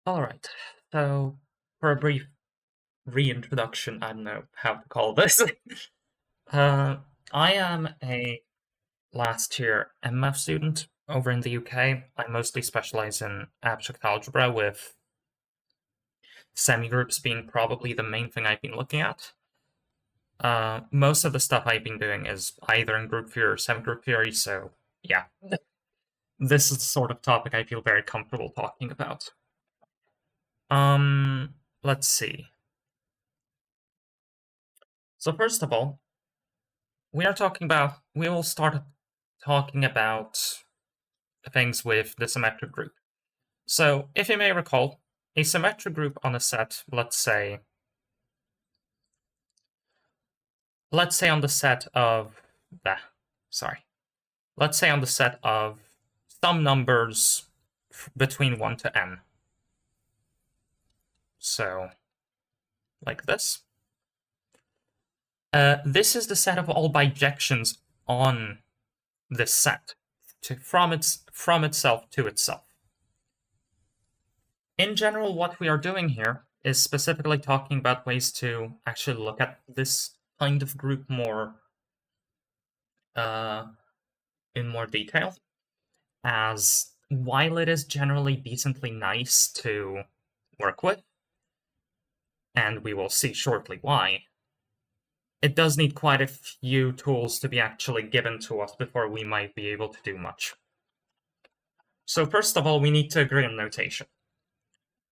All right. So, for a brief reintroduction, I don't know how to call this. uh, I am a last year MF student over in the UK. I mostly specialize in abstract algebra, with semigroups being probably the main thing I've been looking at. Most of the stuff I've been doing is either in group theory or semigroup theory, so yeah. This is the sort of topic I feel very comfortable talking about. Let's see. So first of all, we will start talking about things with the symmetric group. So if you may recall, a symmetric group on a set, let's say on the set of let's say on the set of some numbers between 1 to n. So like this. This is the set of all bijections on this set from itself to itself. In general, what we are doing here is specifically talking about ways to actually look at this kind of group more in more detail, as while it is generally decently nice to work with, and we will see shortly why, it does need quite a few tools to be actually given to us before we might be able to do much. So first of all, we need to agree on notation.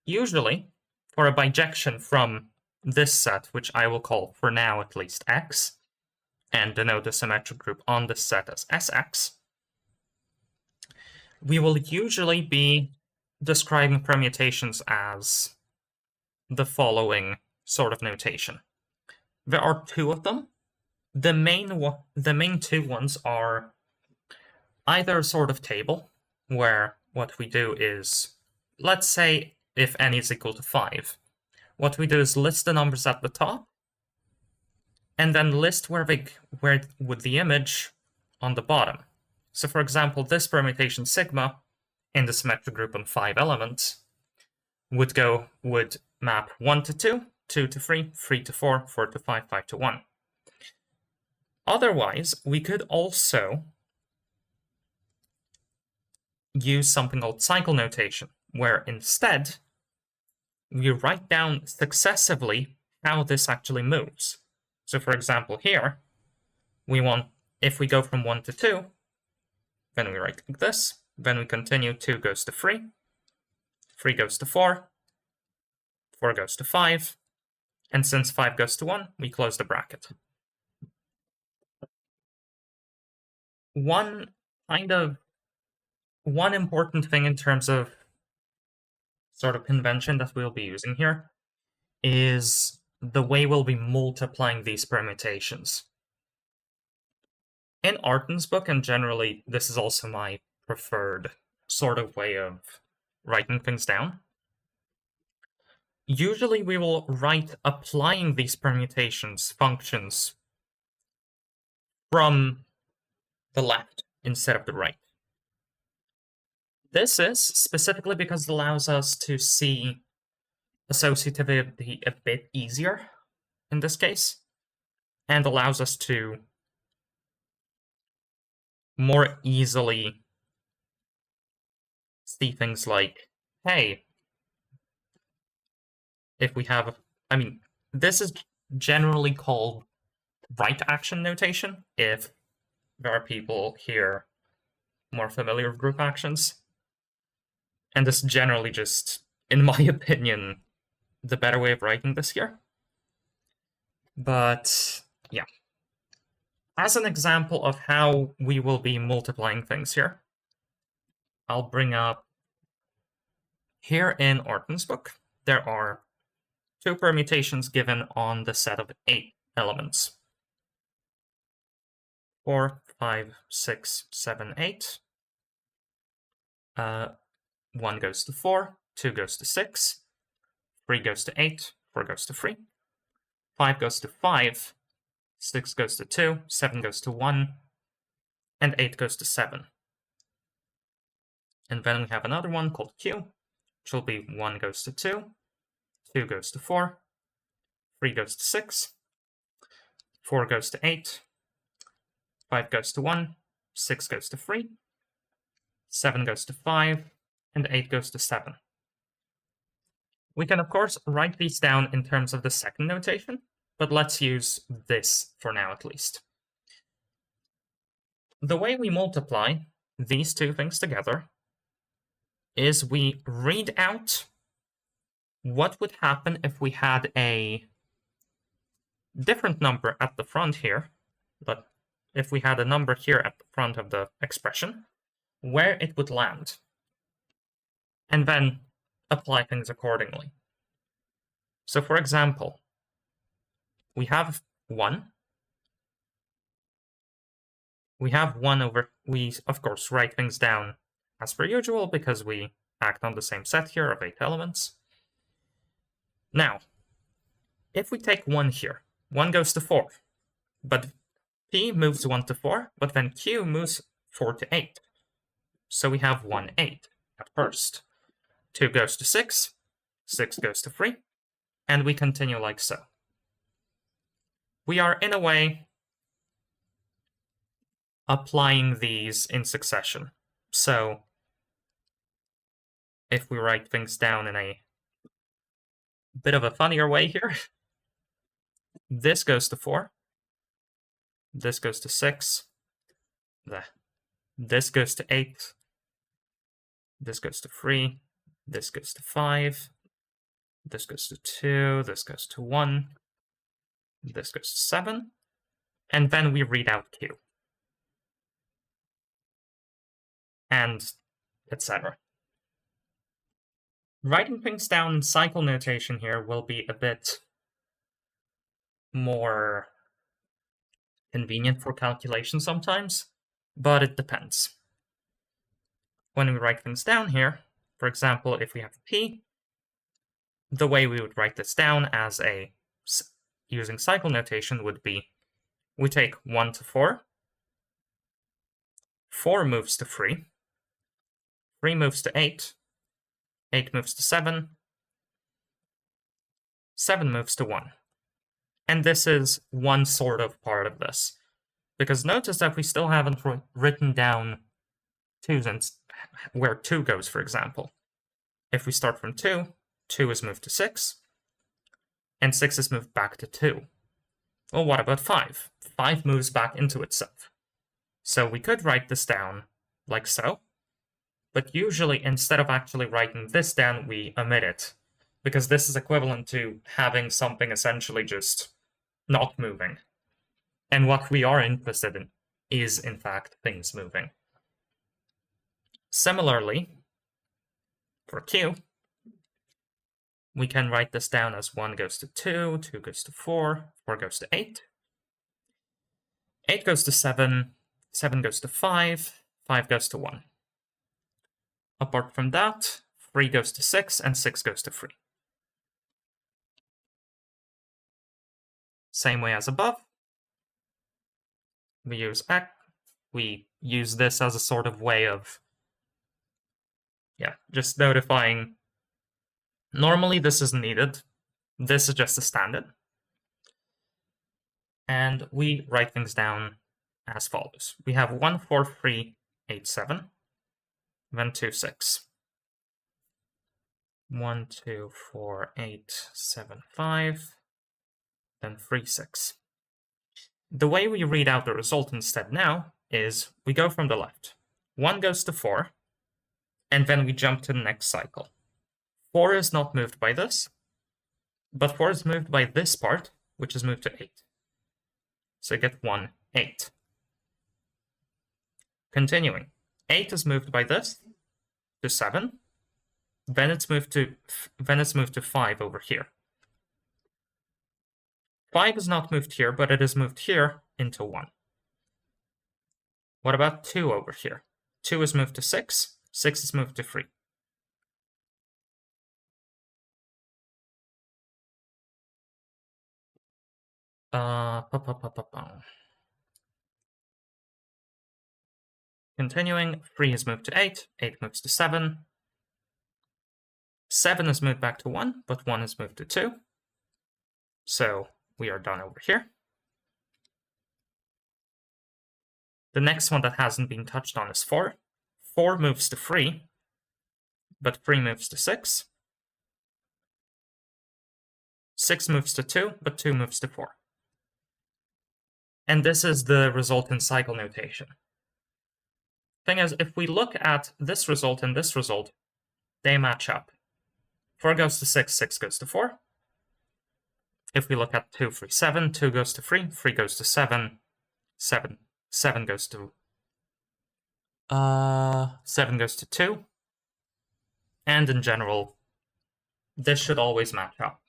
Usually, for a bijection from this set, which I will call, for now at least, X, and denote the symmetric group on this set as Sx, we will usually be describing permutations as the following sort of notation. There are two of them. The main two ones are either a sort of table, where what we do is, let's say if n is equal to 5, what we do is list the numbers at the top, and then list where with the image on the bottom. So for example, this permutation sigma in the symmetric group on 5 elements would map 1 to 2, 2 to 3, 3 to 4, 4 to 5, 5 to 1. Otherwise, we could also use something called cycle notation, where instead we write down successively how this actually moves. So for example, here, if we go from 1 to 2, then we write like this, then we continue, 2 goes to 3, 3 goes to 4, 4 goes to 5, and since 5 goes to 1, we close the bracket. One important thing in terms of sort of convention that we'll be using here is the way we'll be multiplying these permutations. In Artin's book, and generally this is also my preferred sort of way of writing things down, usually we will write applying these permutations functions from the left instead of the right. This is specifically because it allows us to see associativity a bit easier in this case, and allows us to more easily see things like, hey, if we have, this is generally called right action notation, if there are people here more familiar with group actions. And this is generally just, in my opinion, the better way of writing this here. But yeah. As an example of how we will be multiplying things here, I'll bring up here in Artin's book, there are 2 permutations given on the set of 8 elements. 4, 5, 6, 7, 8. 1 goes to 4, 2 goes to 6, 3 goes to 8, 4 goes to 3, 5 goes to 5, 6 goes to 2, 7 goes to 1, and 8 goes to 7. And then we have another one called Q, which will be 1 goes to 2, 2 goes to 4, 3 goes to 6, 4 goes to 8, 5 goes to 1, 6 goes to 3, 7 goes to 5, and 8 goes to 7. We can, of course, write these down in terms of the second notation, but let's use this for now at least. The way we multiply these two things together is we read out what would happen if we had a different number at the front here, but if we had a number here at the front of the expression, where it would land, and then apply things accordingly. So for example, we have 1. We have 1 over, we of course write things down as per usual because we act on the same set here of 8 elements. Now, if we take 1 here, 1 goes to 4, but P moves 1 to 4, but then Q moves 4 to 8. So we have 1, 8 at first. 2 goes to 6, 6 goes to 3, and we continue like so. We are, in a way, applying these in succession. So if we write things down in a bit of a funnier way here, this goes to 4, this goes to 6, this goes to 8, this goes to 3, this goes to 5, this goes to 2, this goes to 1, this goes to 7, and then we read out Q. And etc. Writing things down in cycle notation here will be a bit more convenient for calculation sometimes, but it depends. When we write things down here, for example, if we have P, the way we would write this down as using cycle notation would be, we take 1 to 4, 4 moves to 3, 3 moves to 8, 8 moves to 7, 7 moves to 1. And this is one sort of part of this. Because notice that we still haven't written down 2's and where 2 goes, for example. If we start from 2, 2 is moved to 6, and 6 is moved back to 2. Well, what about 5? 5 moves back into itself. So we could write this down like so, but usually instead of actually writing this down, we omit it, because this is equivalent to having something essentially just not moving. And what we are interested in is, in fact, things moving. Similarly, for Q, we can write this down as 1 goes to 2, 2 goes to 4, 4 goes to 8, 8 goes to 7, 7 goes to 5, 5 goes to 1. Apart from that, 3 goes to 6, and 6 goes to 3. Same way as above. We use this as a sort of way of, just notifying. Normally this isn't needed. This is just a standard. And we write things down as follows. We have 1, 4, 3, 8, 7, then 2, 6. 1, 2, 4, 8, 7, 5, then 3, 6. The way we read out the result instead now is we go from the left. 1 goes to 4, and then we jump to the next cycle. 4 is not moved by this, but 4 is moved by this part, which is moved to 8. So you get 1, 8. Continuing. 8 is moved by this to 7. Then it's moved to 5 over here. 5 is not moved here, but it is moved here into 1. What about 2 over here? 2 is moved to 6. 6 is moved to 3. Continuing, 3 is moved to 8. 8 moves to 7. 7 is moved back to 1, but 1 is moved to 2. So we are done over here. The next one that hasn't been touched on is 4. 4 moves to 3, but 3 moves to 6. 6 moves to 2, but 2 moves to 4. And this is the result in cycle notation. Thing is, if we look at this result and this result, they match up. 4 goes to 6, 6 goes to 4. If we look at 2, 3, 7, 2 goes to 3, 3 goes to 7, 7 goes to 7 goes to 2. And in general, this should always match up.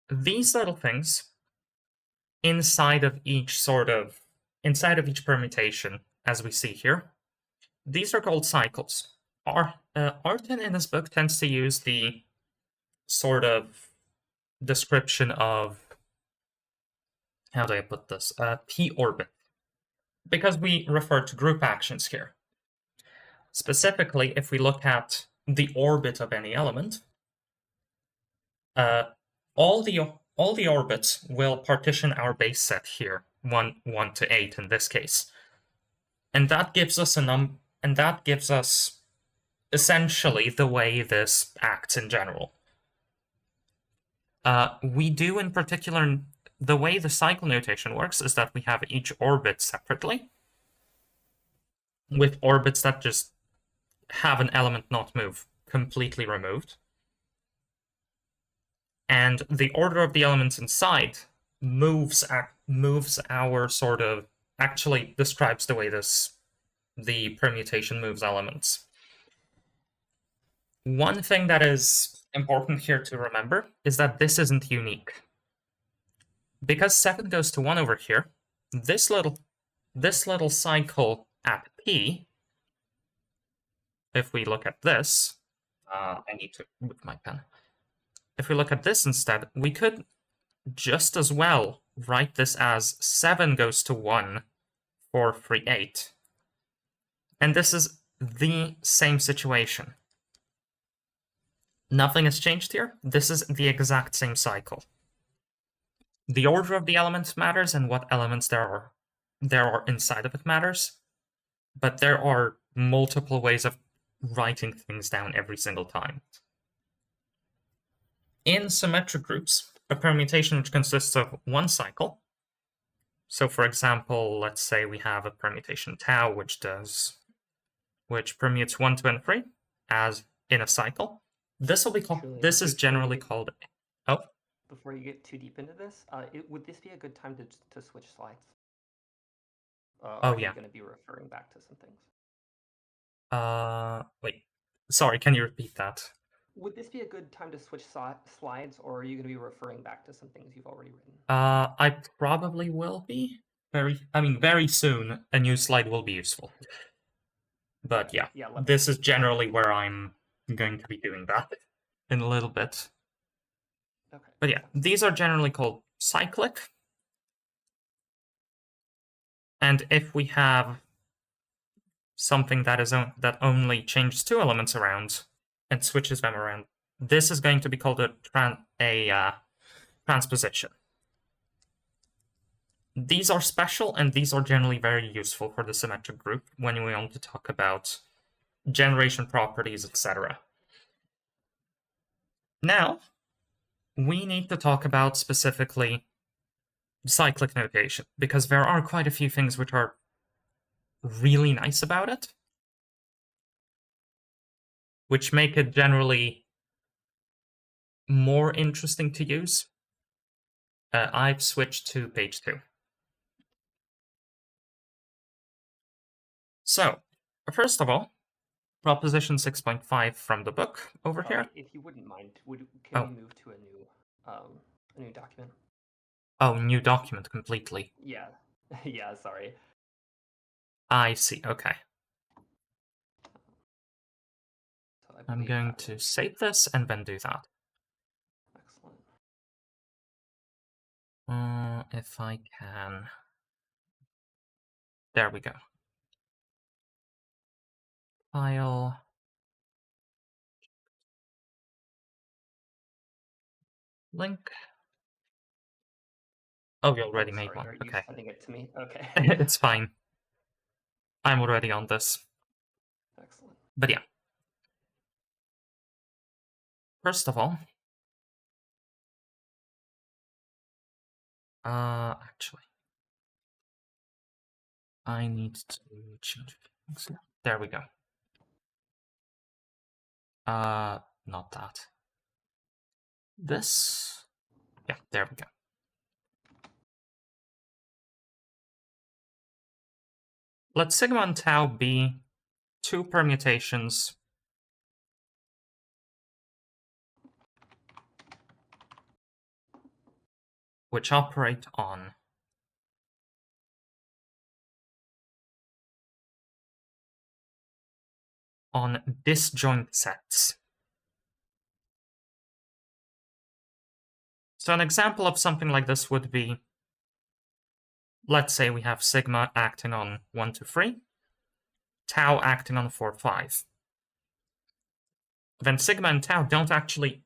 These little things inside of each permutation, as we see here, these are called cycles. Artin in his book tends to use the sort of description of, how do I put this, p-orbit, because we refer to group actions here. Specifically, if we look at the orbit of any element, all the orbits will partition our base set here, 1 to 8 in this case, and that gives us essentially the way this acts in general. We do in particular, the way the cycle notation works is that we have each orbit separately, with orbits that just have an element not move completely removed. And the order of the elements inside moves our sort of, actually describes the way the permutation moves elements. One thing that is important here to remember is that this isn't unique. Because 7 goes to 1 over here, this little cycle at P, if we look at this, I need to move my pen. If we look at this instead, we could just as well write this as 7 goes to 1, 4, 3, 8. And this is the same situation. Nothing has changed here. This is the exact same cycle. The order of the elements matters, and what elements there are inside of it matters. But there are multiple ways of writing things down every single time. In symmetric groups, a permutation which consists of one cycle. So for example, let's say we have a permutation tau which permutes 1, 2, and 3 as in a cycle. This will be called. Julian, this is generally called. Oh. Before you get too deep into this, would this be a good time to switch slides? Are you going to be referring back to some things? Wait. Sorry, can you repeat that? Would this be a good time to switch slides, or are you going to be referring back to some things you've already written? I probably will be. Very soon, a new slide will be useful. But yeah this is generally where I'm going to be doing that in a little bit. Okay. But yeah, these are generally called cyclic. And if we have something that only changes 2 elements around and switches them around, this is going to be called a transposition. These are special, and these are generally very useful for the symmetric group when we want to talk about generation properties, etc. Now, we need to talk about specifically cyclic notation, because there are quite a few things which are really nice about it, which make it generally more interesting to use. I've switched to page 2. So, first of all, proposition 6.5 from the book over here. If you wouldn't mind, can we move to a new document? Oh, new document completely. Yeah. Yeah, sorry. I see, okay. So I'm going to save this and then do that. Excellent. If I can. There we go. File. link. Oh, you already made sorry, one. are Okay. you sending it to me? Okay. It's fine. I'm already on this. Excellent. But yeah. First of all, actually, I need to change things. There we go. Not that. This. Yeah, there we go. Let sigma and tau be two permutations which operate on disjoint sets. So an example of something like this would be, let's say we have sigma acting on 1 to 3, tau acting on 4, 5. Then sigma and tau don't actually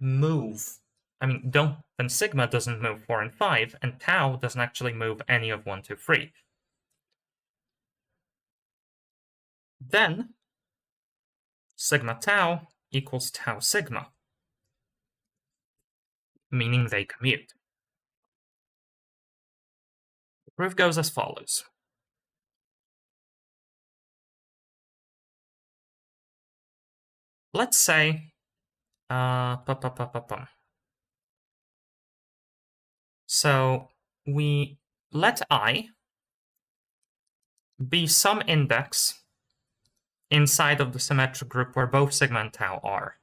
move. Then sigma doesn't move 4 and 5, and tau doesn't actually move any of 1 to 3. Then sigma tau equals tau sigma, meaning they commute. The proof goes as follows. Let's say, so we let I be some index inside of the symmetric group where both sigma and tau are.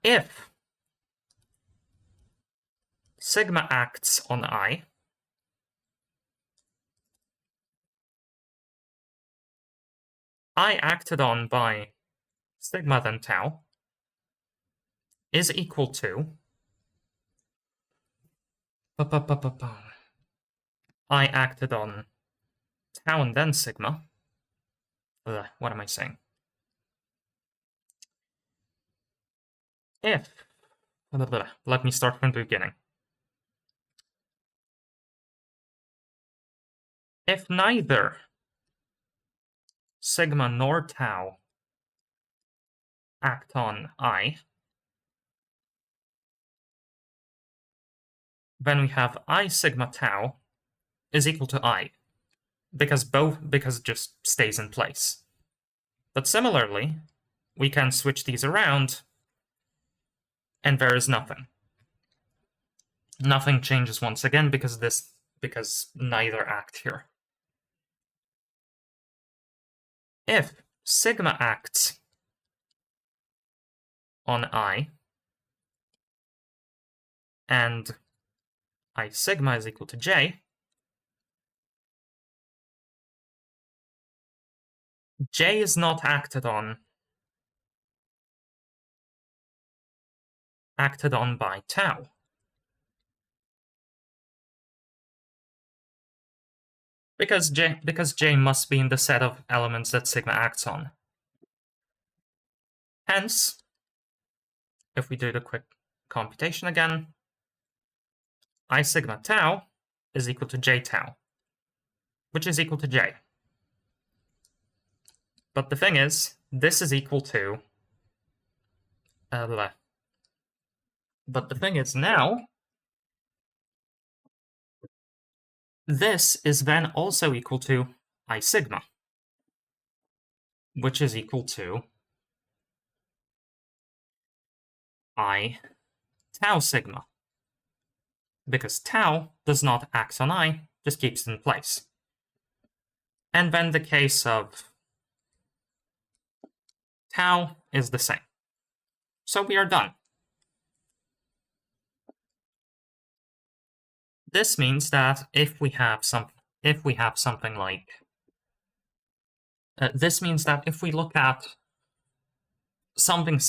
If sigma acts on I acted on by sigma then tau is equal to I acted on tau and then sigma. What am I saying? If, let me start from the beginning. If neither sigma nor tau act on I, then we have I sigma tau is equal to I, because it just stays in place. But similarly, we can switch these around, and there is nothing. Nothing changes once again because neither act here. If sigma acts on I, and I sigma is equal to J, J is not acted on by tau. Because J must be in the set of elements that sigma acts on. Hence, if we do the quick computation again, I sigma tau is equal to J tau, which is equal to J. But the thing is, this is equal to... but the thing is now, this is then also equal to I sigma, which is equal to I tau sigma, because tau does not act on I, just keeps it in place. And then the case of tau is the same. So we are done. This means that if we have something like this means that if we look at something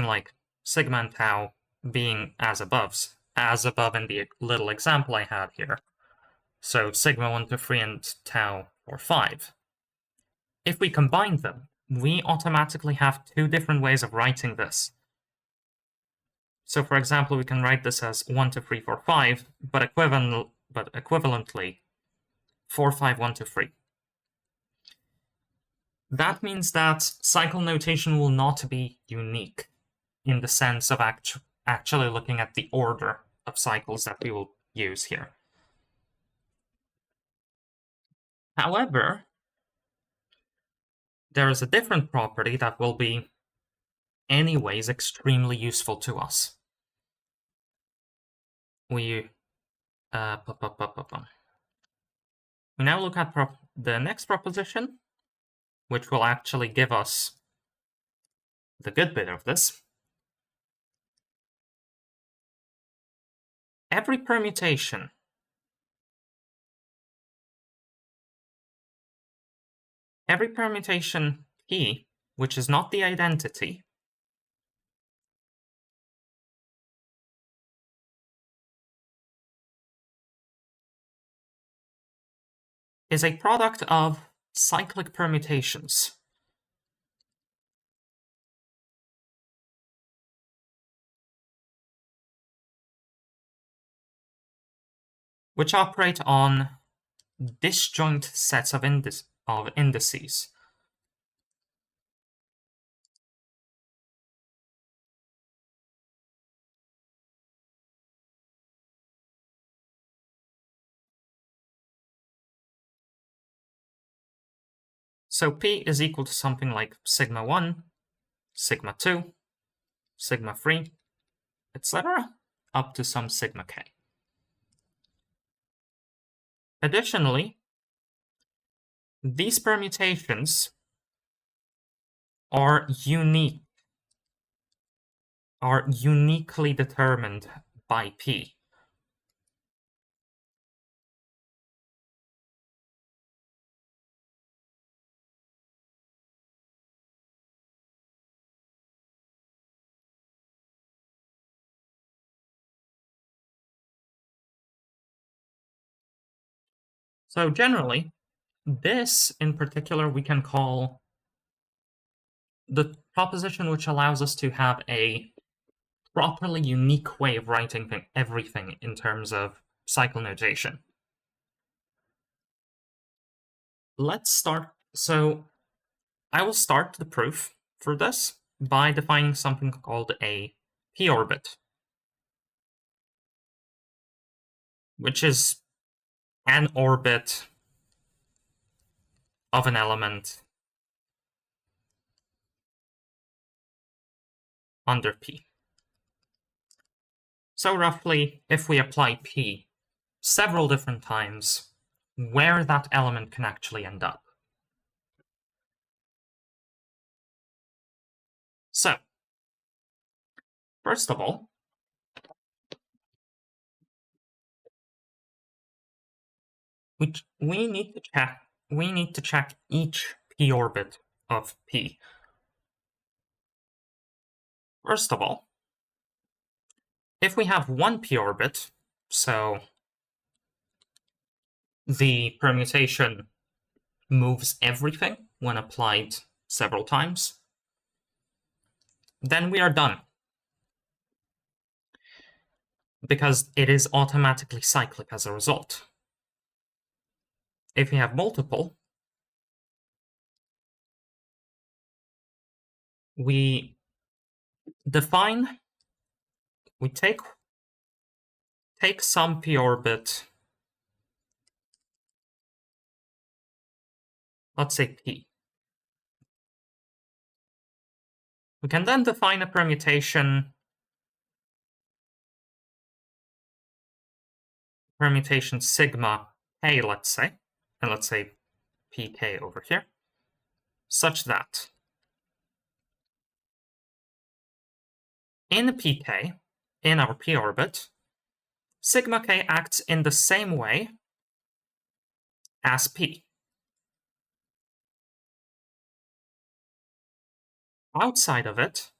like sigma and tau being as above in the little example I had here, so sigma 1 to 3 and tau 4, 5. If we combine them, we automatically have two different ways of writing this. So for example, we can write this as 1, 2, 3, 4, 5, but equivalently 4, 5, 1, 2, 3. That means that cycle notation will not be unique in the sense of actually looking at the order of cycles that we will use here. However, there is a different property that will be anyways extremely useful to us. We now look at the next proposition, which will actually give us the good bit of this. Every permutation P, which is not the identity, is a product of cyclic permutations. Which operate on disjoint sets of indices. So P is equal to something like sigma 1, sigma 2, sigma 3, etc., up to some sigma k. Additionally, these permutations are uniquely determined by P. So generally, this in particular we can call the proposition which allows us to have a properly unique way of writing everything in terms of cycle notation. Let's start. So I will start the proof for this by defining something called a p-orbit, which is an orbit of an element under P. So roughly, if we apply P several different times, where that element can actually end up. So, first of all, we need to check each p-orbit of P. First of all, if we have one p-orbit, so the permutation moves everything when applied several times, then we are done. Because it is automatically cyclic as a result. If we have multiple, we take some p-orbit, let's say P. We can then define a permutation sigma k, let's say, and let's say pk over here, such that in pk, in our p-orbit, sigma k acts in the same way as P. Outside of it,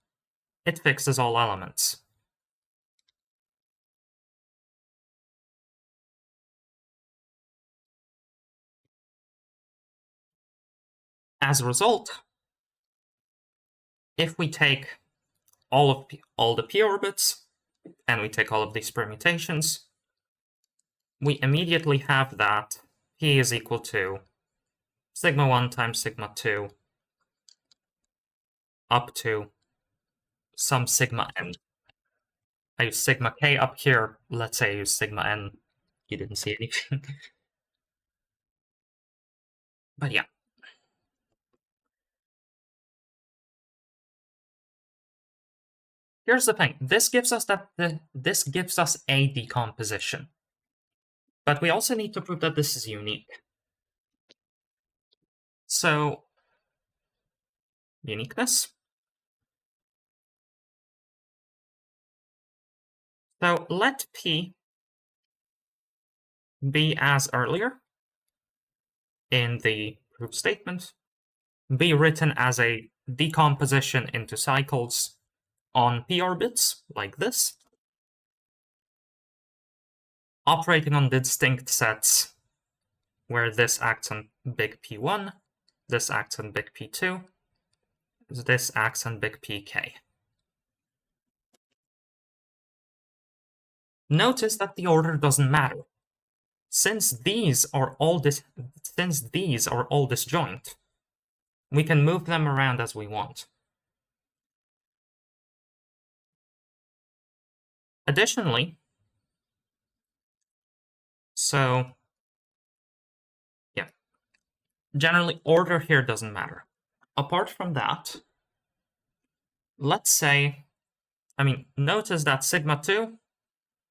it fixes all elements. As a result, if we take all the p-orbits and we take all of these permutations, we immediately have that P is equal to sigma 1 times sigma 2 up to some sigma n. I use sigma k up here. Let's say I use sigma n. You didn't see anything. But yeah. Here's the thing. This gives us a decomposition. But we also need to prove that this is unique. So, uniqueness. So let P be as earlier in the proof statement be written as a decomposition into cycles on P orbits, like this, operating on distinct sets where this acts on big P1, this acts on big P2, this acts on big PK. Notice that the order doesn't matter. Since these are all disjoint, we can move them around as we want. Additionally, so yeah, generally order here doesn't matter. Apart from that, let's say, notice that sigma 2,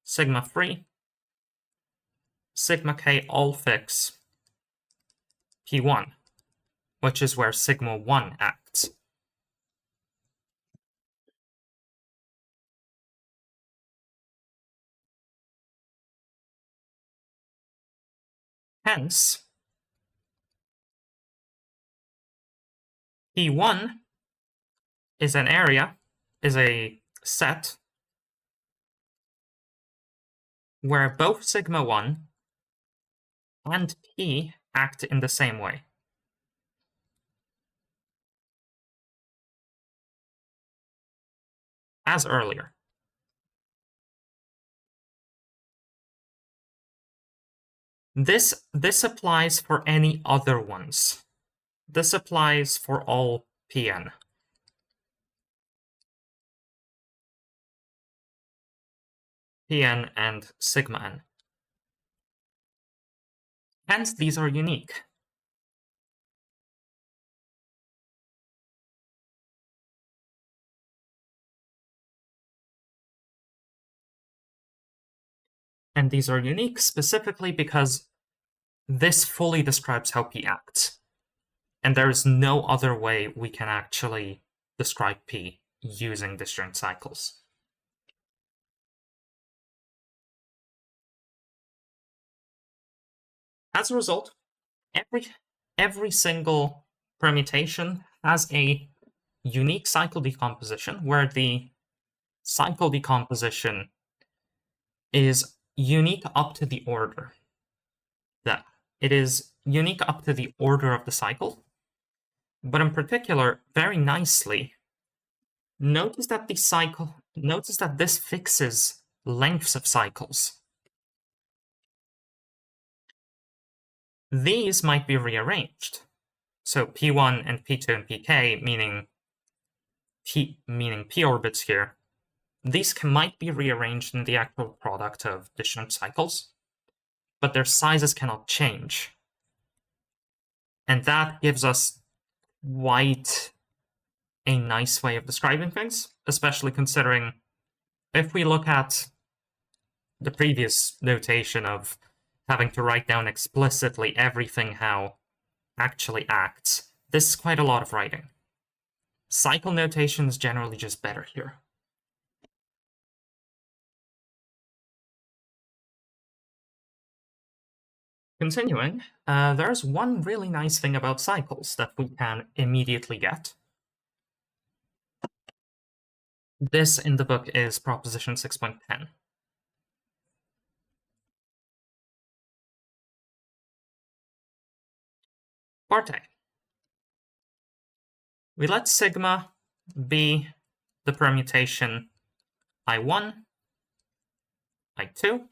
sigma 3, sigma k all fix P1, which is where sigma 1 acts. Hence, P1 is a set where both sigma 1 and P act in the same way. As earlier. This applies for any other ones. This applies for all Pn. Pn and sigma n. Hence, these are unique. And these are unique specifically because this fully describes how P acts. And there is no other way we can actually describe P using disjoint cycles. As a result, every single permutation has a unique cycle decomposition where the cycle decomposition is unique up to the order. That it is unique up to the order of the cycle, but in particular, very nicely, notice that this fixes lengths of cycles. These might be rearranged. So P1 and P2 and PK, meaning P orbits here, these might be rearranged in the actual product of disjoint cycles, but their sizes cannot change. And that gives us quite a nice way of describing things, especially considering if we look at the previous notation of having to write down explicitly everything how actually acts, this is quite a lot of writing. Cycle notation is generally just better here. Continuing, there's one really nice thing about cycles that we can immediately get. This in the book is proposition 6.10. Part A. We let sigma be the permutation I1 I2,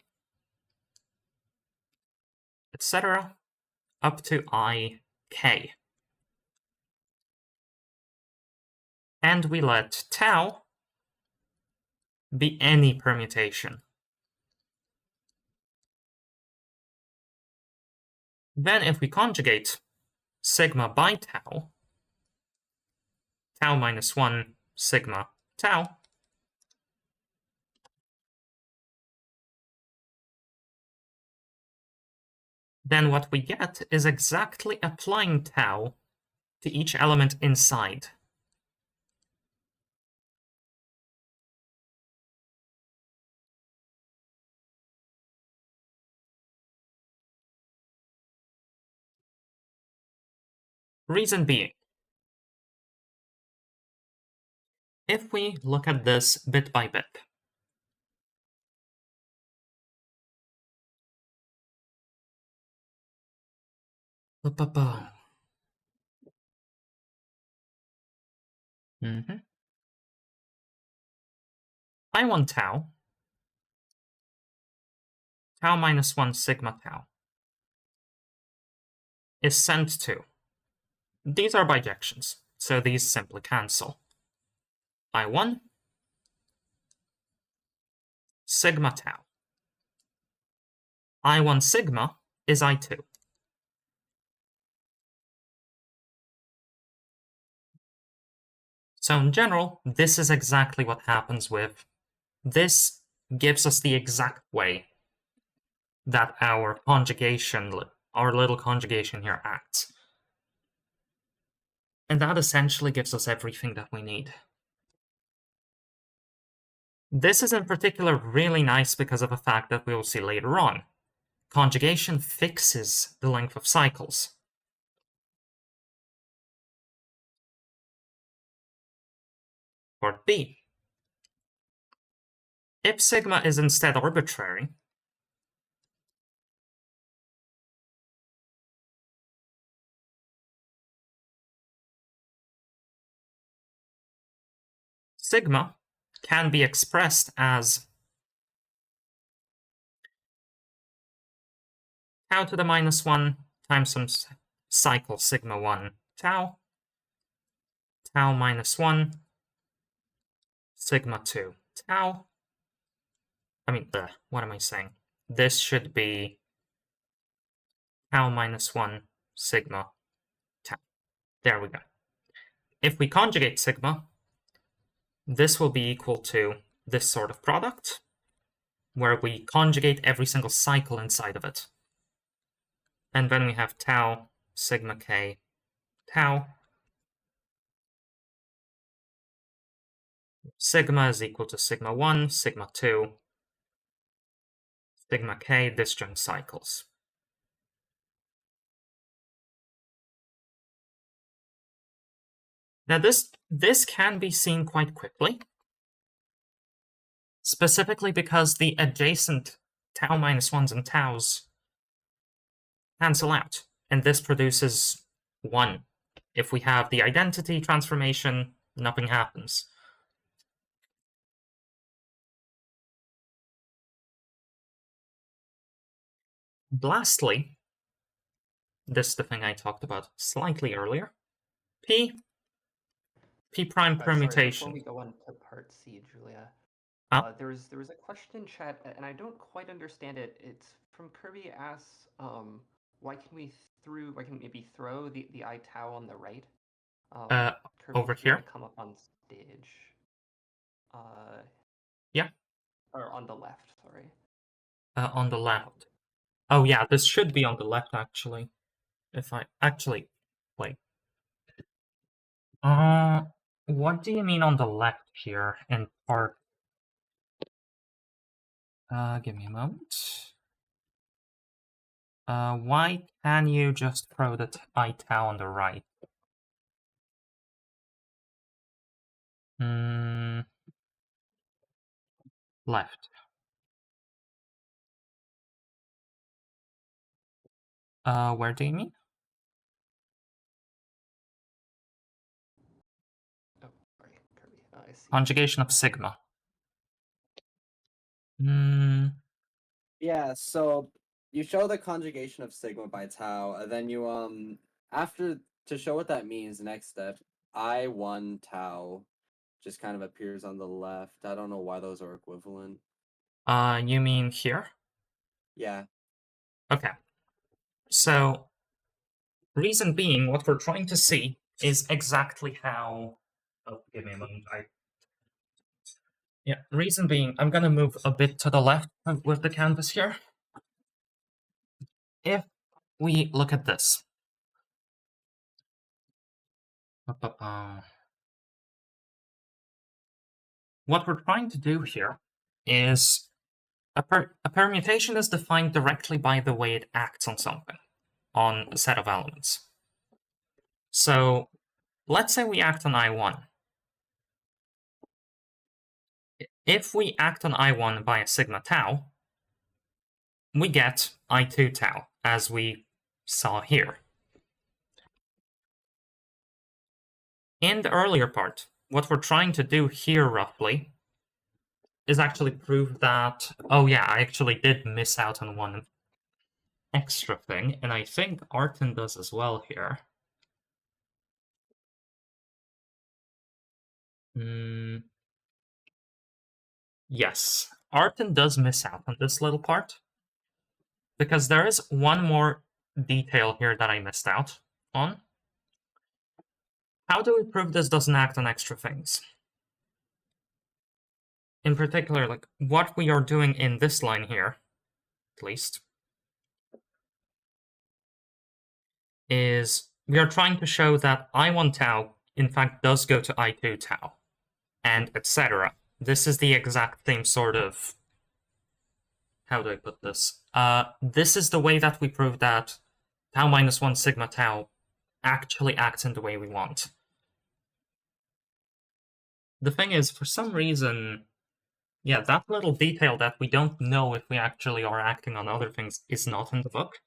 etc., up to ik. And we let tau be any permutation. Then if we conjugate sigma by tau, tau minus 1 sigma tau, then what we get is exactly applying tau to each element inside. Reason being, if we look at this bit by bit, I want tau minus 1 sigma tau is sent to. These are bijections, so these simply cancel. I1 sigma tau. I1 sigma is I2. So in general, this is exactly what happens with. This gives us the exact way that our conjugation, our little conjugation here acts. And that essentially gives us everything that we need. This is in particular really nice because of a fact that we will see later on. Conjugation fixes the length of cycles. Part B. If sigma is instead arbitrary, sigma can be expressed as tau to the minus 1 times some cycle sigma 1 tau, tau minus 1, sigma 2 tau. What am I saying? This should be tau minus 1 sigma tau. There we go. If we conjugate sigma, this will be equal to this sort of product, where we conjugate every single cycle inside of it. And then we have tau sigma k tau. Sigma is equal to sigma 1, sigma 2, sigma k disjunct cycles. Now this can be seen quite quickly, specifically because the adjacent tau minus 1s and taus cancel out, and this produces 1. If we have the identity transformation, nothing happens. Lastly, this is the thing I talked about slightly earlier. P prime permutation. Sorry, before we go on to part C, Julia, Huh? there was a question in chat, and I don't quite understand it. It's from Kirby asks, why can we maybe throw the I tau on the right? Kirby, Over if you here. want to come up on stage. Yeah. Or on the left, sorry. On the left. Oh yeah, this should be on the left actually. If I actually wait. What do you mean on the left here in part? Give me a moment. Why can you just throw the I tau on the right? Left. Where do you mean? Oh, sorry, Kirby. I see. Conjugation of sigma. Yeah, so you show the conjugation of sigma by tau, and then you after to show what that means, next step, I1 tau just kind of appears on the left. I don't know why those are equivalent. You mean here? Yeah. Okay. So, reason being, what we're trying to see is exactly how... Oh, give me a moment. Yeah, reason being, I'm gonna move a bit to the left with the canvas here. If we look at this. What we're trying to do here is a permutation is defined directly by the way it acts on something, on a set of elements. So let's say we act on I1. If we act on I1 by a sigma tau, we get I2 tau, as we saw here. In the earlier part, what we're trying to do here, roughly, is actually prove that, oh yeah, I actually did miss out on one extra thing, and I think Artin does as well here. Yes, Artin does miss out on this little part, because there is one more detail here that I missed out on. How do we prove this doesn't act on extra things? In particular, like what we are doing in this line here, at least, is we are trying to show that I1 tau in fact does go to I2 tau, and etc. This is the exact same sort of... How do I put this? This is the way that we prove that tau minus 1 sigma tau actually acts in the way we want. The thing is, for some reason, yeah, that little detail that we don't know if we actually are acting on other things is not in the book.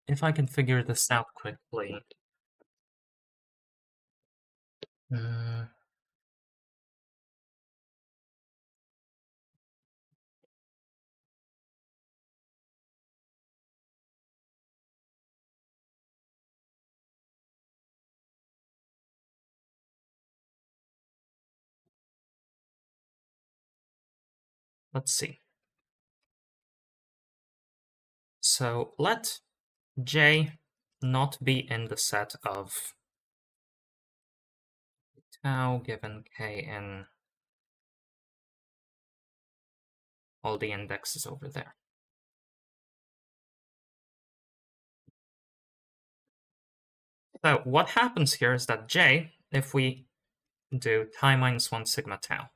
If I can figure this out quickly. Let's see. So let J not be in the set of tau given K in all the indexes over there. So what happens here is that J, if we do tau minus 1 sigma tau,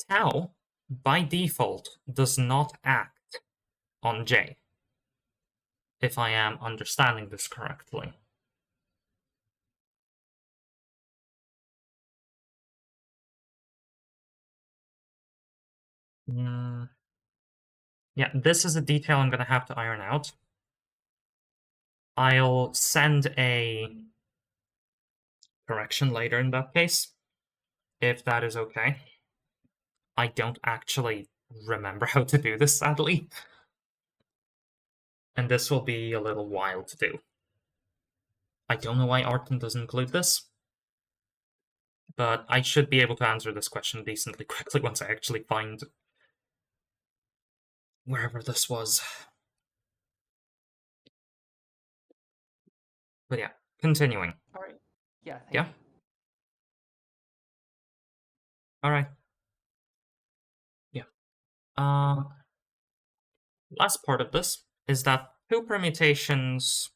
tau, by default, does not act on J, if I am understanding this correctly. Yeah, this is a detail I'm going to have to iron out. I'll send a correction later in that case, if that is okay. I don't actually remember how to do this, sadly. And this will be a little while to do. I don't know why Artin doesn't include this, but I should be able to answer this question decently quickly once I actually find wherever this was. But yeah, continuing. All right. Yeah. Thank Yeah? you. Alright. Yeah. Last part of this is that two permutations,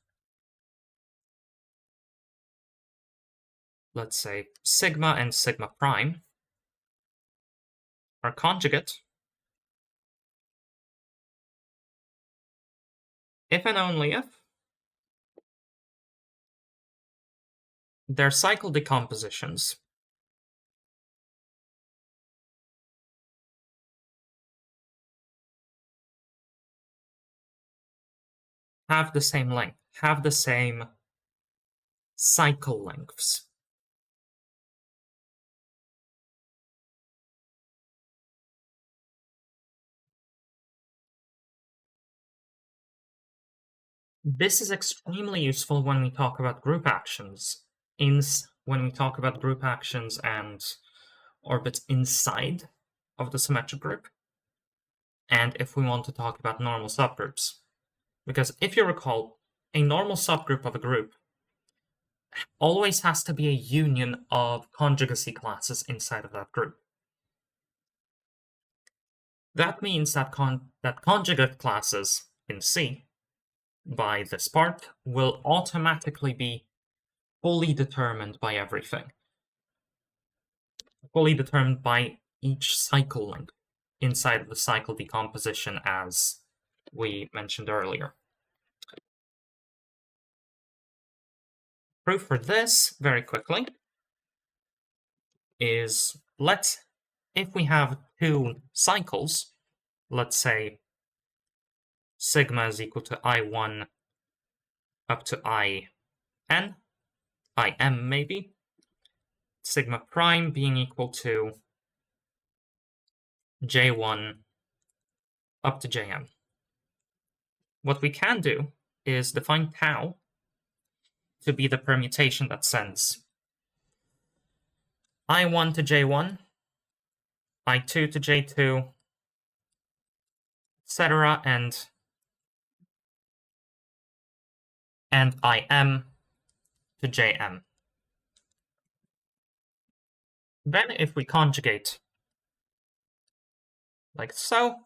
let's say sigma and sigma prime, are conjugate if and only if their cycle decompositions have the same length, have the same cycle lengths. This is extremely useful when we talk about group actions. When we talk about group actions and orbits inside of the symmetric group, and if we want to talk about normal subgroups. Because if you recall, a normal subgroup of a group always has to be a union of conjugacy classes inside of that group. That means that conjugate classes in C, by this part, will automatically be fully determined by everything. Fully determined by each cycle length inside of the cycle decomposition, as we mentioned earlier. Proof for this, very quickly, is if we have two cycles, let's say sigma is equal to I1 up to IN, IM maybe, sigma prime being equal to J1 up to Jm. What we can do is define tau to be the permutation that sends I1 to J1, I2 to J2, etc., and IM to Jm. Then if we conjugate like so,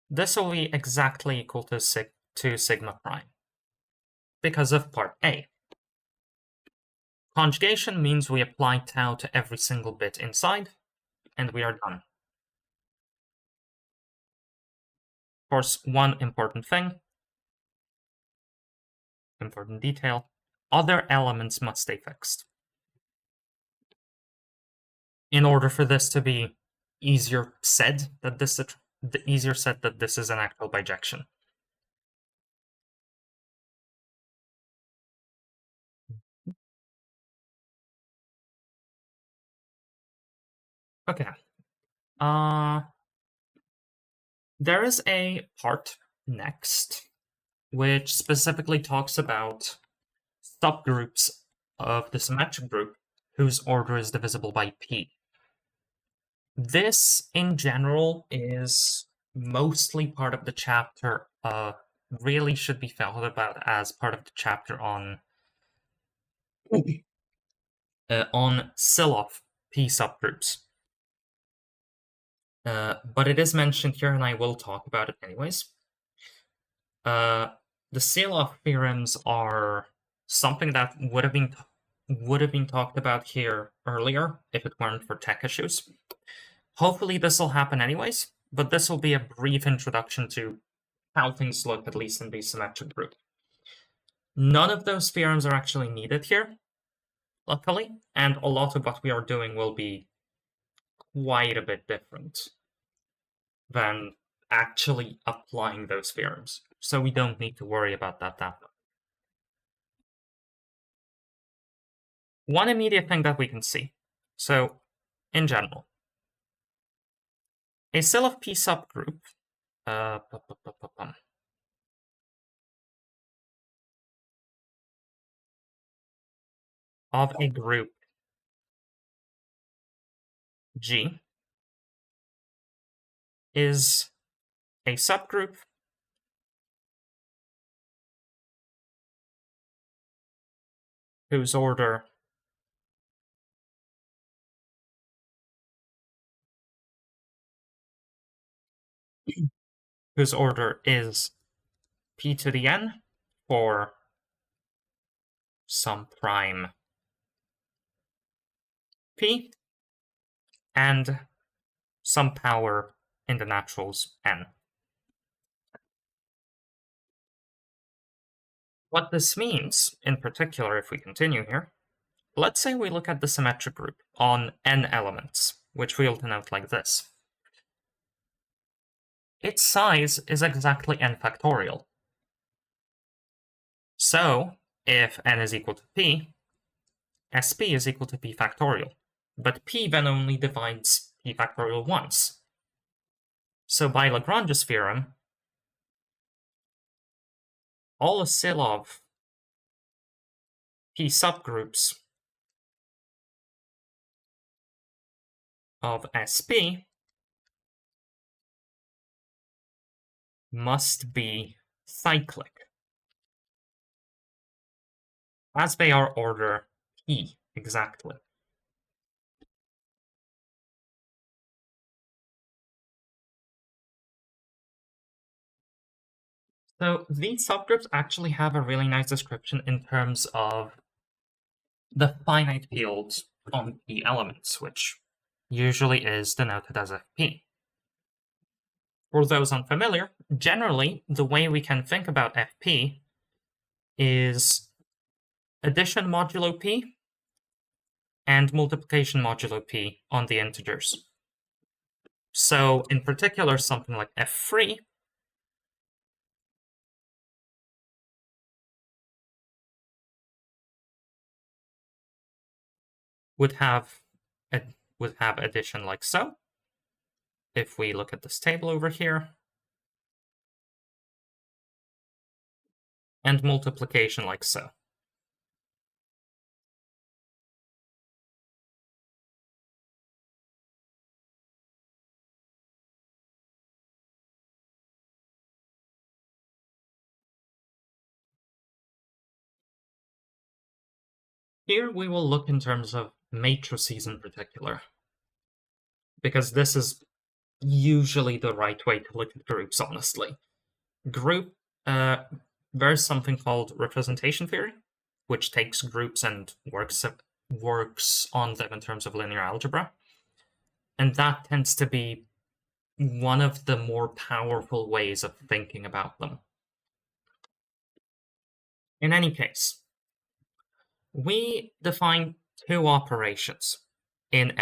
this will be exactly equal to sigma prime because of part A. Conjugation means we apply tau to every single bit inside, and we are done. Of course, one important detail, other elements must stay fixed. In order for this to be easier said that this is an actual bijection. Okay. There is a part next which specifically talks about subgroups of the symmetric group whose order is divisible by p. This, in general, is mostly part of the chapter, really should be thought about as part of the chapter on Syloff p subgroups. But it is mentioned here, and I will talk about it anyways. The Syloff theorems are something that would have been talked about here earlier if it weren't for tech issues. Hopefully this will happen anyways, but this will be a brief introduction to how things look, at least in the symmetric group. None of those theorems are actually needed here, luckily, and a lot of what we are doing will be quite a bit different than actually applying those theorems. So we don't need to worry about that much. One immediate thing that we can see. So, in general, a Syloff p subgroup of a group G is a subgroup whose order is p to the n for some prime p and some power in the naturals n. What this means, in particular, if we continue here, let's say we look at the symmetric group on n elements, which we'll denote like this. Its size is exactly n factorial. So, if n is equal to p, sp is equal to p factorial. But p then only divides p factorial once. So by Lagrange's theorem, all Asilov P subgroups of SP must be cyclic, as they are order P exactly. So these subgroups actually have a really nice description in terms of the finite fields on P elements, which usually is denoted as FP. For those unfamiliar, generally the way we can think about FP is addition modulo P and multiplication modulo P on the integers. So in particular, something like F3 would have addition like so. If we look at this table over here, and multiplication like so. Here we will look in terms of matrices in particular, because this is usually the right way to look at groups, honestly. There's something called representation theory, which takes groups and works on them in terms of linear algebra. And that tends to be one of the more powerful ways of thinking about them. In any case, we define two operations in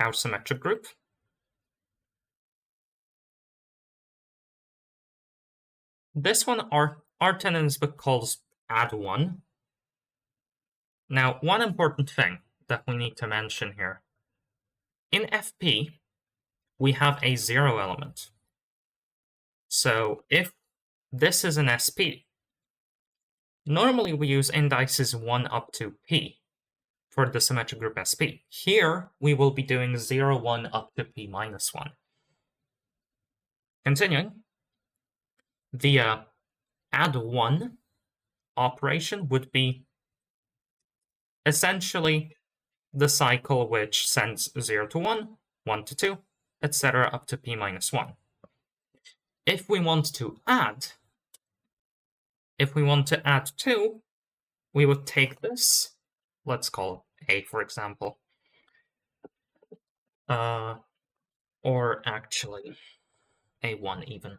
our symmetric group. This one Artin in his book calls add one. Now, one important thing that we need to mention here. In FP, we have a 0 element. So if this is an SP, normally we use indices 1 up to P for the symmetric group SP. Here, we will be doing 0, 1 up to P minus 1. Continuing, the add 1 operation would be essentially the cycle which sends 0 to 1, 1 to 2, etc. up to P minus 1. If we want to add 2, we would take this, let's call it A, for example, or actually A1 even.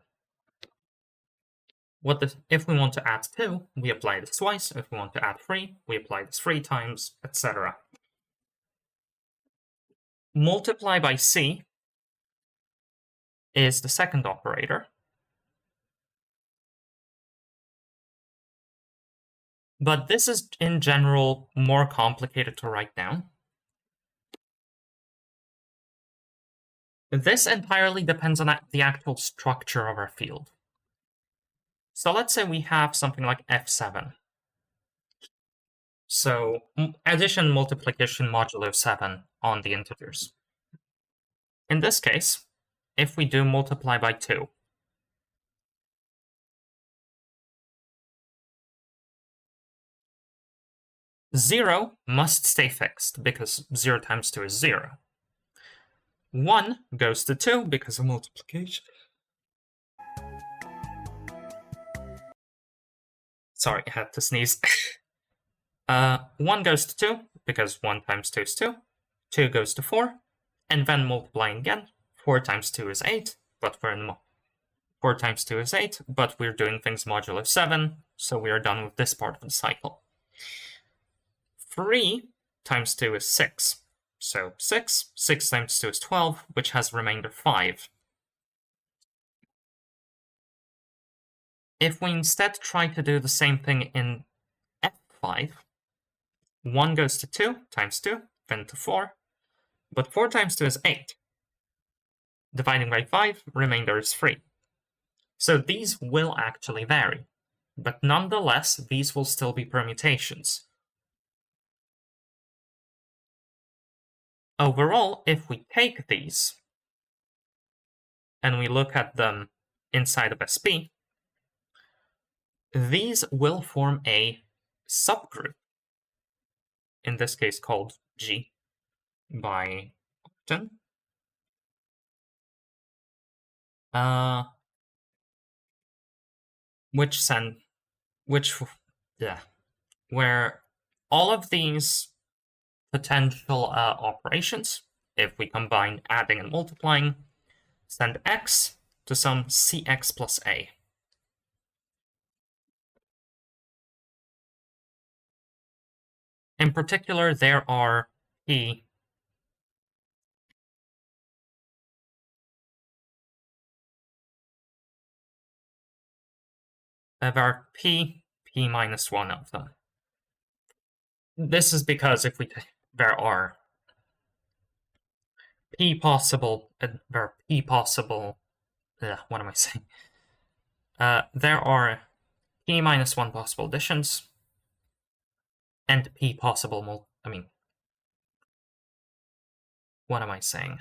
If we want to add 2, we apply this twice. If we want to add 3, we apply this 3 times, etc. Multiply by C is the second operator. But this is, in general, more complicated to write down. This entirely depends on the actual structure of our field. So let's say we have something like F7. So addition, multiplication, modulo 7 on the integers. In this case, if we do multiply by 2, zero must stay fixed because 0 times 2 is 0. 1 goes to 2 because of multiplication. Sorry, I had to sneeze. 1 goes to 2 because 1 times 2 is 2. 2 goes to 4, and then multiplying again. 4 times 2 is 8, but 4 times 2 is 8, but we're doing things modulo 7, so we are done with this part of the cycle. 3 times 2 is 6. So 6 times 2 is 12, which has remainder 5. If we instead try to do the same thing in F5, 1 goes to 2 times 2, then to 4, but 4 times 2 is 8. Dividing by 5, remainder is 3. So these will actually vary, but nonetheless, these will still be permutations. Overall, if we take these and we look at them inside of SP, these will form a subgroup, in this case called G by Artin. Where all of these potential operations, if we combine adding and multiplying, send x to some cx plus a. In particular, there are p minus 1 of them. This is because if we there are p possible what am I saying? There are p minus 1 possible additions and p possible what am I saying?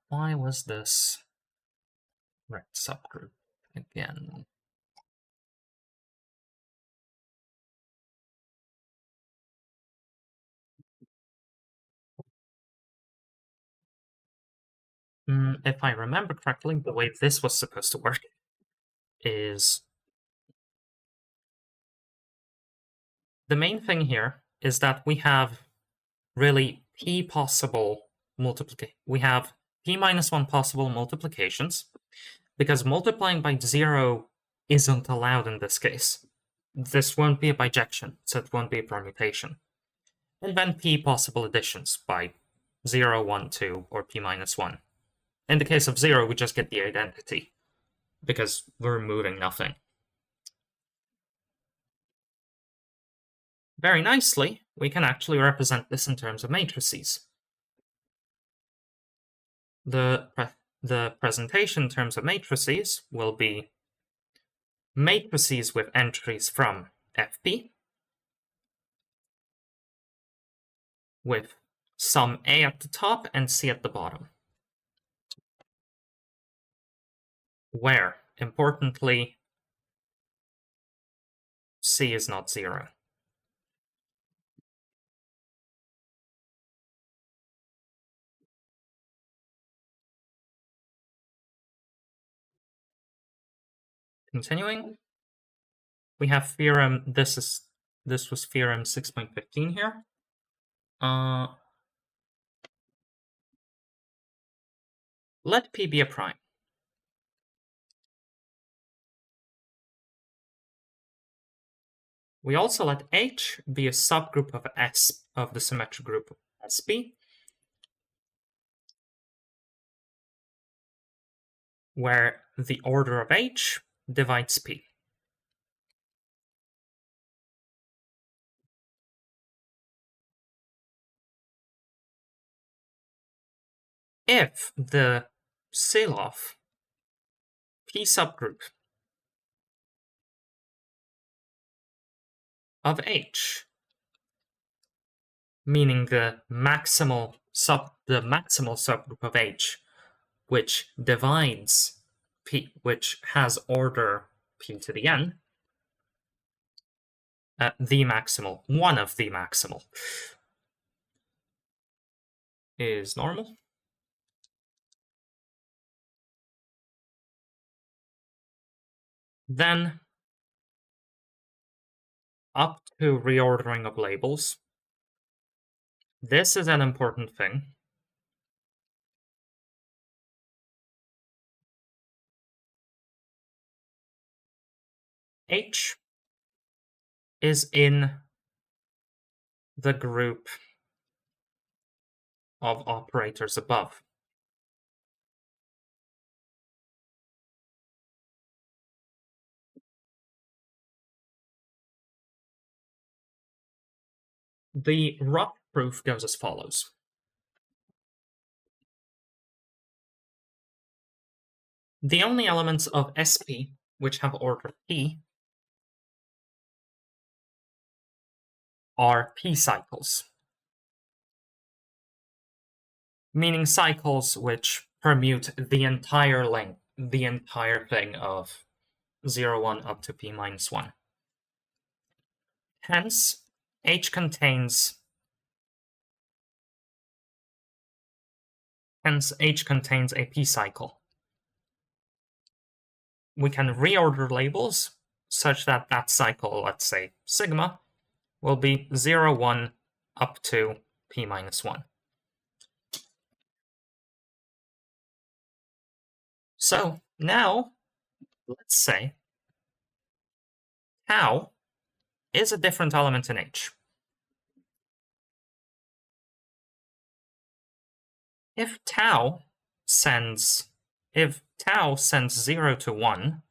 Why was this right subgroup again? If I remember correctly, the way this was supposed to work is the main thing here is that we have really p possible we have p minus 1 possible multiplications, because multiplying by 0 isn't allowed in this case. This won't be a bijection, so it won't be a permutation. And then p possible additions by 0, 1, 2, or p minus 1. In the case of 0, we just get the identity, because we're moving nothing. Very nicely, we can actually represent this in terms of matrices. The presentation in terms of matrices will be matrices with entries from FP, with some A at the top and C at the bottom, where, importantly, C is not 0. Continuing, we have theorem, this was theorem 6.15 here. Let P be a prime. We also let H be a subgroup of S of the symmetric group SP, where the order of H divides P. If the Syloff P subgroup of H, meaning the maximal subgroup of H, which divides P, which has order P to the n, the maximal, one of the maximal, is normal. Then, up to reordering of labels. This is an important thing. H is in the group of operators above. The rough proof goes as follows. The only elements of SP which have order p are p cycles, meaning cycles which permute the entire length, the entire thing of 0, 1 up to p minus 1. Hence, H contains a p cycle. We can reorder labels such that that cycle, let's say sigma, will be 0, 1 up to p minus 1. So now, let's say tau is a different element in H. If tau sends 0 to 1,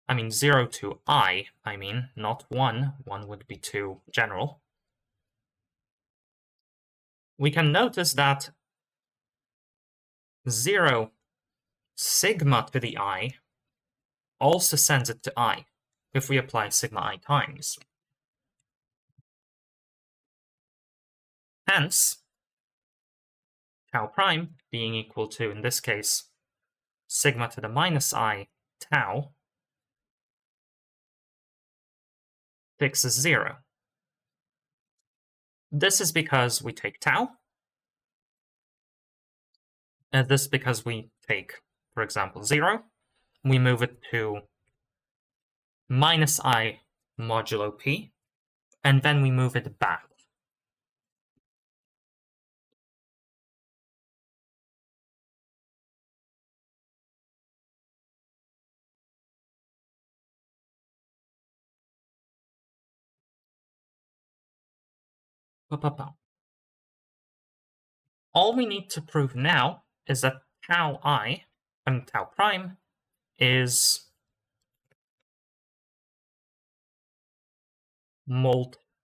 I mean 0 to I mean, not 1. 1 would be too general. We can notice that 0 sigma to the I also sends it to I if we apply sigma I times. Hence, tau prime being equal to, in this case, sigma to the minus I tau fixes 0. This is because we take tau, and this is because we take, for example, 0, we move it to minus I modulo p, and then we move it back. All we need to prove now is that tau I and tau prime is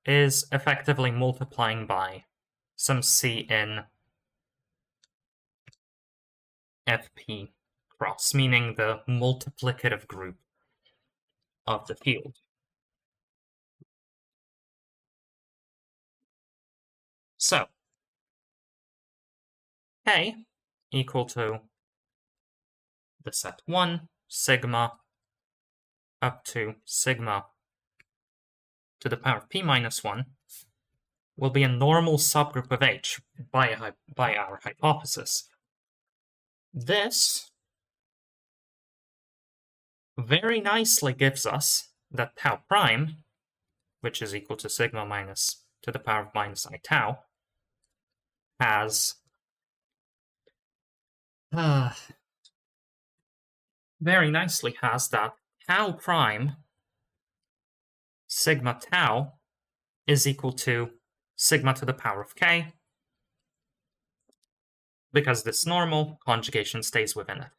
effectively multiplying by some C in FP cross, meaning the multiplicative group of the field. So, K equal to the set 1 sigma up to sigma to the power of p minus 1 will be a normal subgroup of H by our hypothesis. This very nicely gives us that tau prime, which is equal to sigma minus to the power of minus I tau, has very nicely has that tau prime sigma tau is equal to sigma to the power of k, because this normal conjugation stays within it,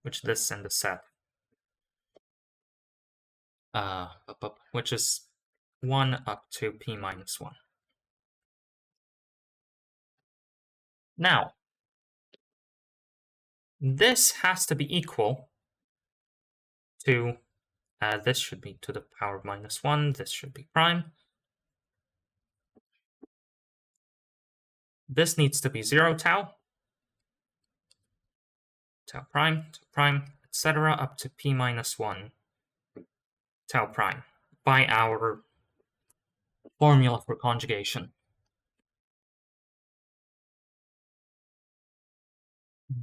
which this in the set, which is 1 up to p minus 1. Now, this has to be equal to, this should be to the power of minus 1, this should be prime. This needs to be 0 tau, tau prime, etc. up to p minus 1 tau prime by our formula for conjugation.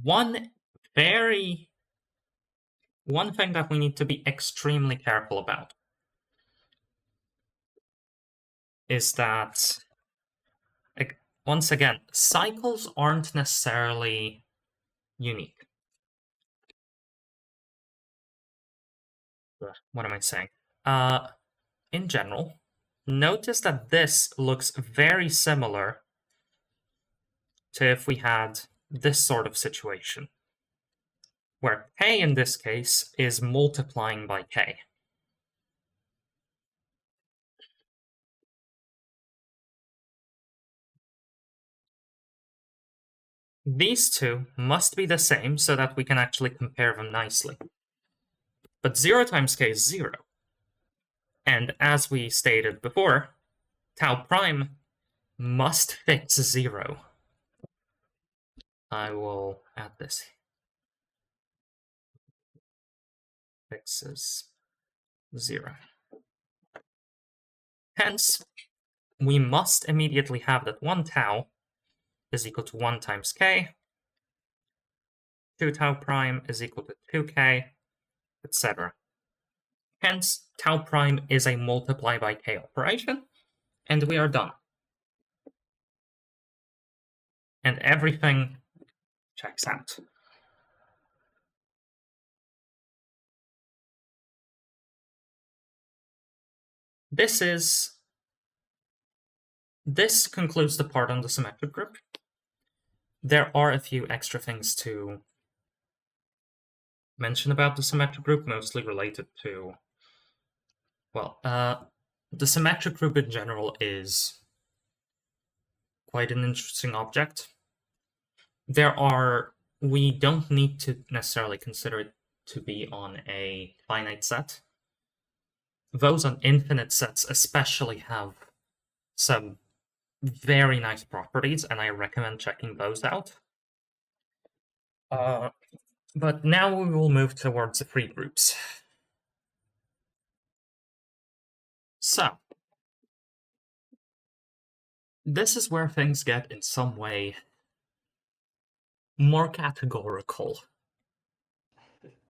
One thing that we need to be extremely careful about is that, once again, cycles aren't necessarily unique. What am I saying? In general, notice that this looks very similar to if we had this sort of situation. where k in this case is multiplying by k. These two must be the same so that we can actually compare them nicely. But 0 times k is 0. And as we stated before, tau prime must fix 0. I will add this. Fixes 0. Hence, we must immediately have that 1 tau is equal to 1 times k, 2 tau prime is equal to 2k, etc. Hence, tau prime is a multiply by k operation, and we are done. And everything checks out. This concludes the part on the symmetric group. There are a few extra things to mention about the symmetric group, mostly related to, well, the symmetric group in general is quite an interesting object. We don't need to necessarily consider it to be on a finite set. Those on infinite sets especially have some very nice properties, and I recommend checking those out. But now we will move towards the free groups. So, this is where things get in some way more categorical.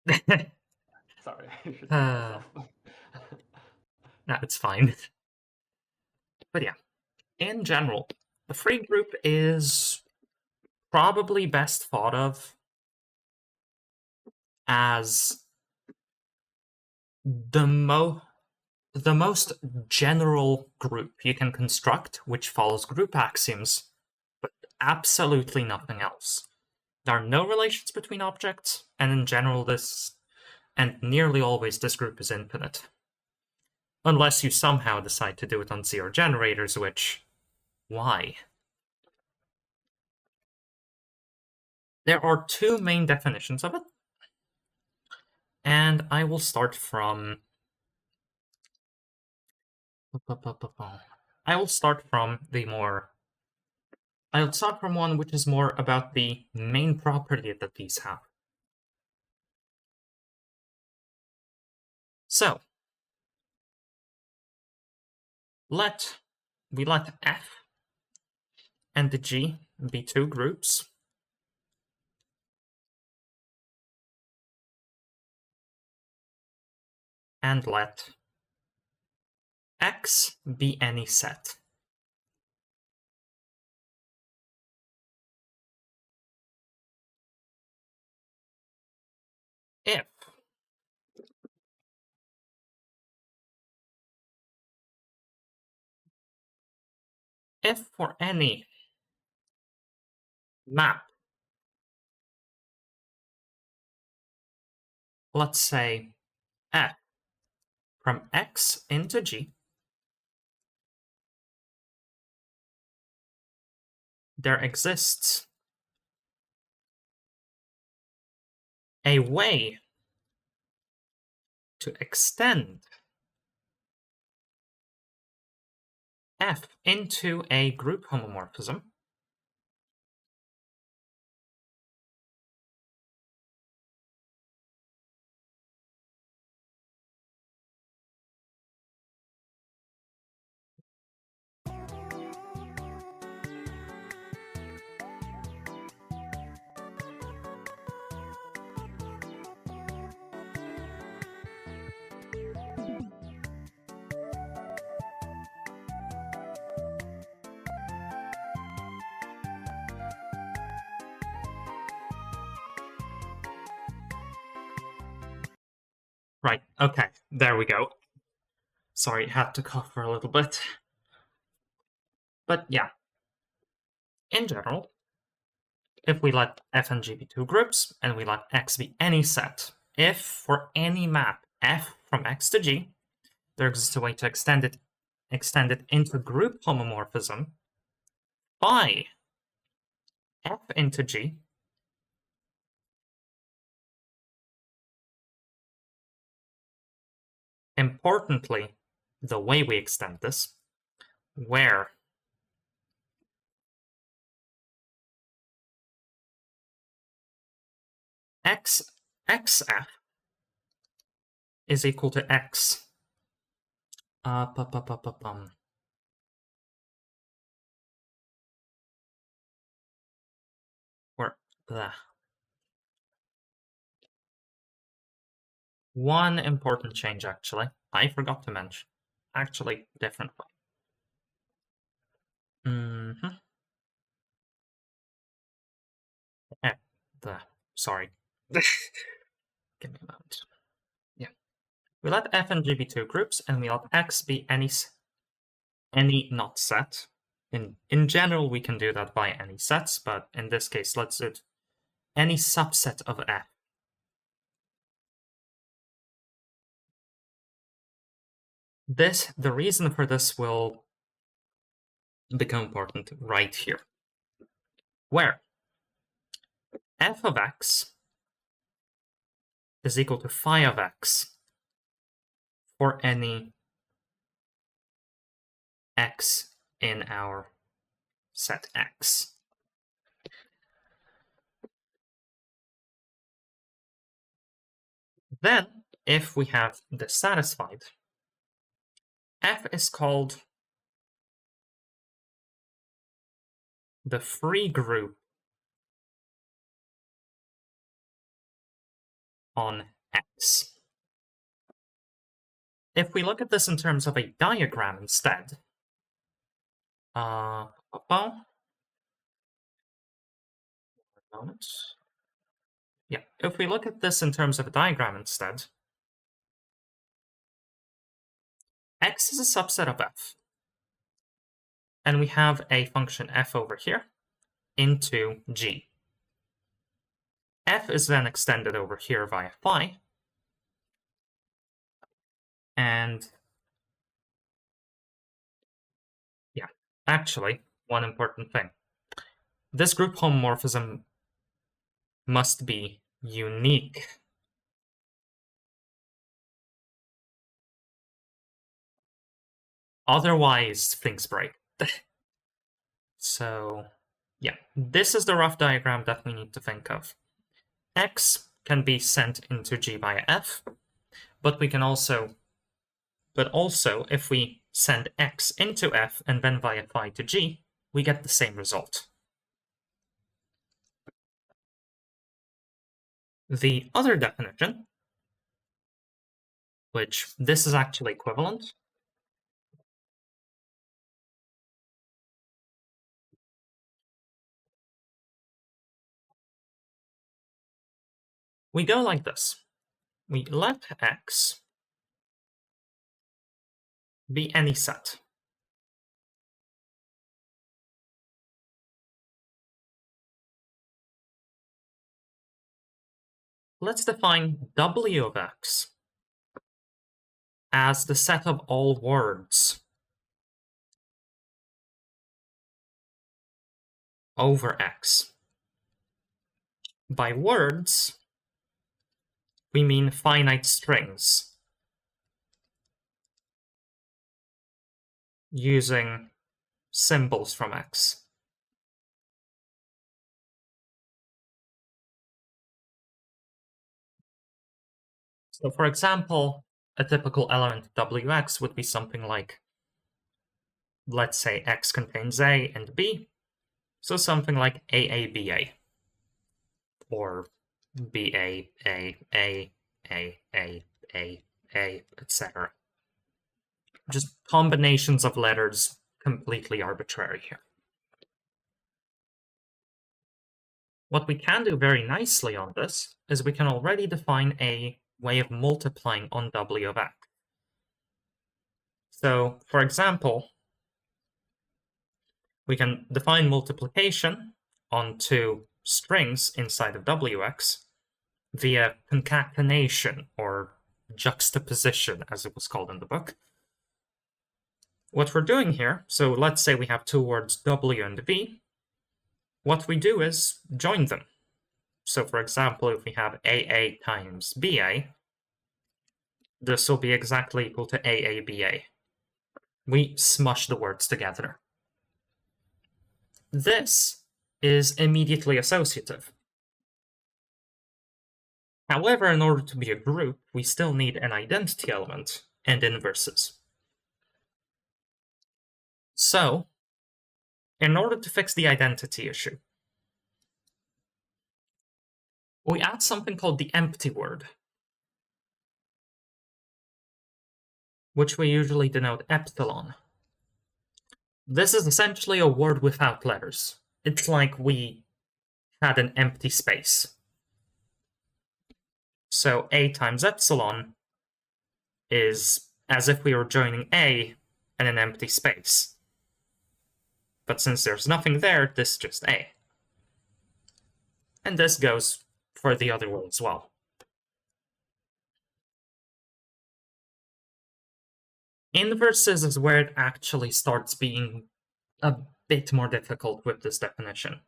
Sorry, I should myself. No, it's fine. But yeah, in general, the free group is probably best thought of as the most general group you can construct, which follows group axioms, but absolutely nothing else. There are no relations between objects, and in general and nearly always this group is infinite. Unless you somehow decide to do it on zero generators, which, why? There are two main definitions of it, and I will start from one which is more about the main property that these have. So, we let F and the G be two groups. And let X be any set. If for any map, let's say F from X into G, there exists a way to extend F into a group homomorphism Right, okay, there we go. Sorry, had to cough for a little bit. But yeah, in general, if we let f and g be two groups, and we let x be any set, if for any map f from x to g, there exists a way to extend it into group homomorphism by f into g importantly, the way we extend this, where xf is equal to x where one important change, actually, I forgot to mention. Actually, different way. Sorry. Give me a moment. Yeah. We let f and g be two groups, and we let x be any not set. In general, we can do that by any sets, but in this case, let's do it any subset of f. The reason for this will become important right here, where f of x is equal to phi of x for any x in our set x. Then, if we have this satisfied, f is called the free group on x. If we look at this in terms of a diagram instead, yeah, if we look at this in terms of a diagram instead, x is a subset of f. And we have a function f over here into g. F is then extended over here via phi. And yeah, actually, one important thing. This group homomorphism must be unique. Otherwise, things break. So, yeah, this is the rough diagram that we need to think of. X can be sent into G via F, but we can also, if we send X into F and then via phi to G, we get the same result. The other definition, which this is actually equivalent, we go like this. We let X be any set. Let's define W of X as the set of all words over X. By words, we mean finite strings using symbols from X. So for example, a typical element Wx would be something like, let's say X contains A and B, so something like AABA, or BA, A, etc. Just combinations of letters, completely arbitrary here. What we can do very nicely on this is we can already define a way of multiplying on W of X. So, for example, we can define multiplication onto strings inside of wx via concatenation, or juxtaposition, as it was called in the book. What we're doing here, so let's say we have two words w and v, what we do is join them. So for example, if we have AA times BA, this will be exactly equal to AABA. We smush the words together. This is immediately associative. However, in order to be a group, we still need an identity element and inverses. So, in order to fix the identity issue, we add something called the empty word, which we usually denote epsilon. This is essentially a word without letters. It's like we had an empty space. So A times epsilon is as if we were joining A and an empty space. But since there's nothing there, this is just A. And this goes for the other way as well. Inverses is where it actually starts being a bit more difficult with this definition.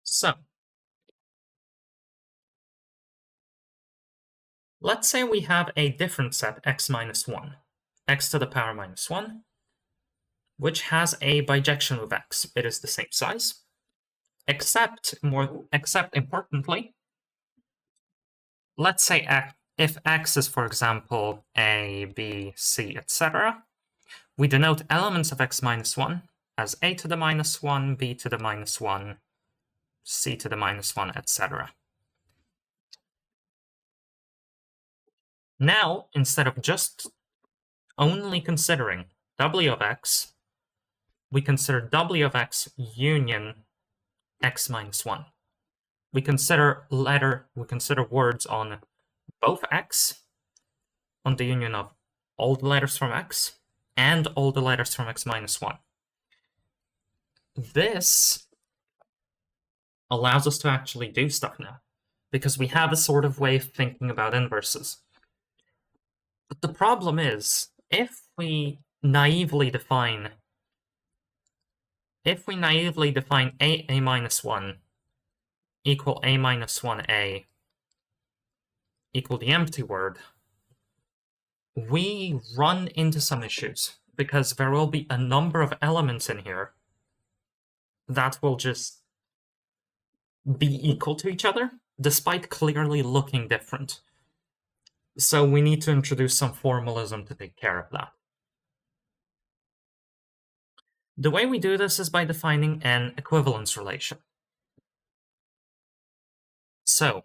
So, let's say we have a different set, x minus 1, x to the power minus 1, which has a bijection with x. It is the same size, except importantly, let's say if x is, for example, a, b, c, etc., we denote elements of x minus 1 as a to the minus 1, b to the minus 1, c to the minus 1, etc. Now, instead of just only considering w of x, we consider w of x union x minus 1. We consider words on both x, on the union of all the letters from x, and all the letters from x minus 1. This allows us to actually do stuff now, because we have a sort of way of thinking about inverses. But the problem is, if we naively define a minus 1 equal a minus 1a equal the empty word, we run into some issues, because there will be a number of elements in here that will just be equal to each other, despite clearly looking different. So we need to introduce some formalism to take care of that. The way we do this is by defining an equivalence relation. So,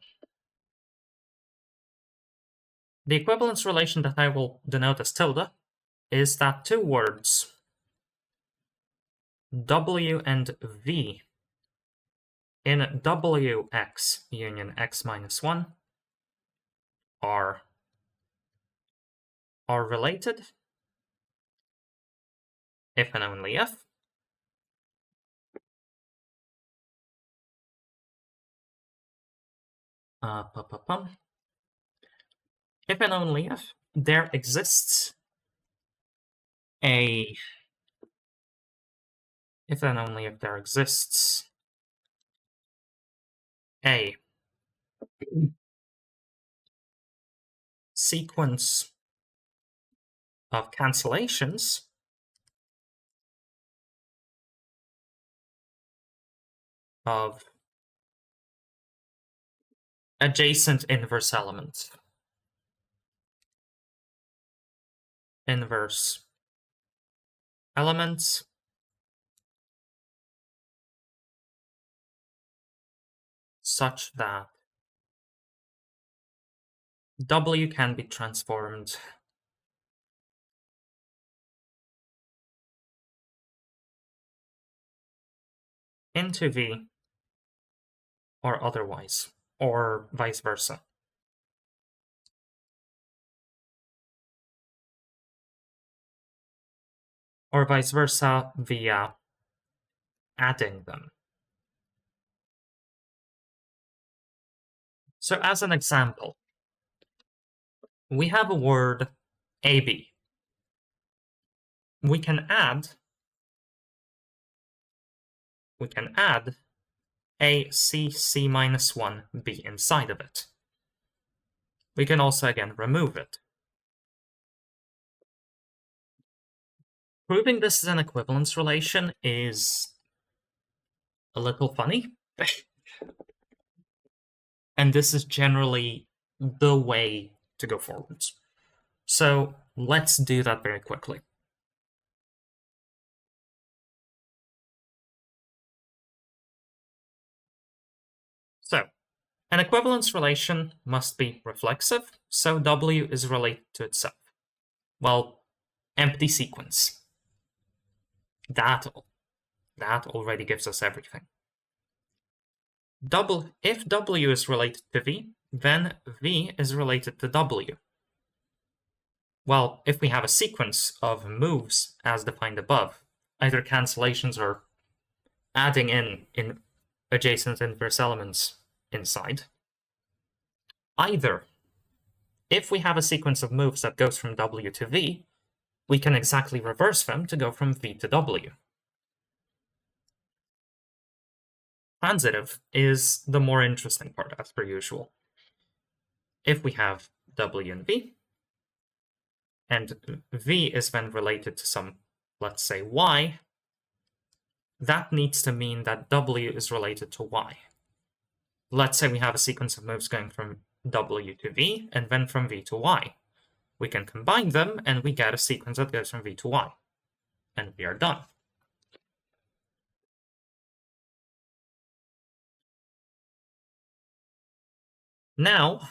the equivalence relation that I will denote as tilde is that two words, w and v, in wx union x minus 1 are related if and only if if and only if there exists a sequence of cancellations of adjacent inverse elements. Inverse elements such that w can be transformed into v or otherwise, or vice versa. Or vice versa via adding them. So as an example, we have a word AB. We can add a C minus 1 B inside of it. We can also again remove it. Proving this is an equivalence relation is a little funny. And this is generally the way to go forwards. So let's do that very quickly. So an equivalence relation must be reflexive, so W is related to itself. Well, empty sequence. That already gives us everything. If W is related to V, then V is related to W. Well, if we have a sequence of moves as defined above, either cancellations or adding in adjacent inverse elements inside, either if we have a sequence of moves that goes from W to V, we can exactly reverse them to go from V to W. Transitive is the more interesting part, as per usual. If we have W and V, and V is then related to some, let's say, Y, that needs to mean that W is related to Y. Let's say we have a sequence of moves going from W to V, and then from V to Y. We can combine them, and we get a sequence that goes from V to Y. And we are done. Now,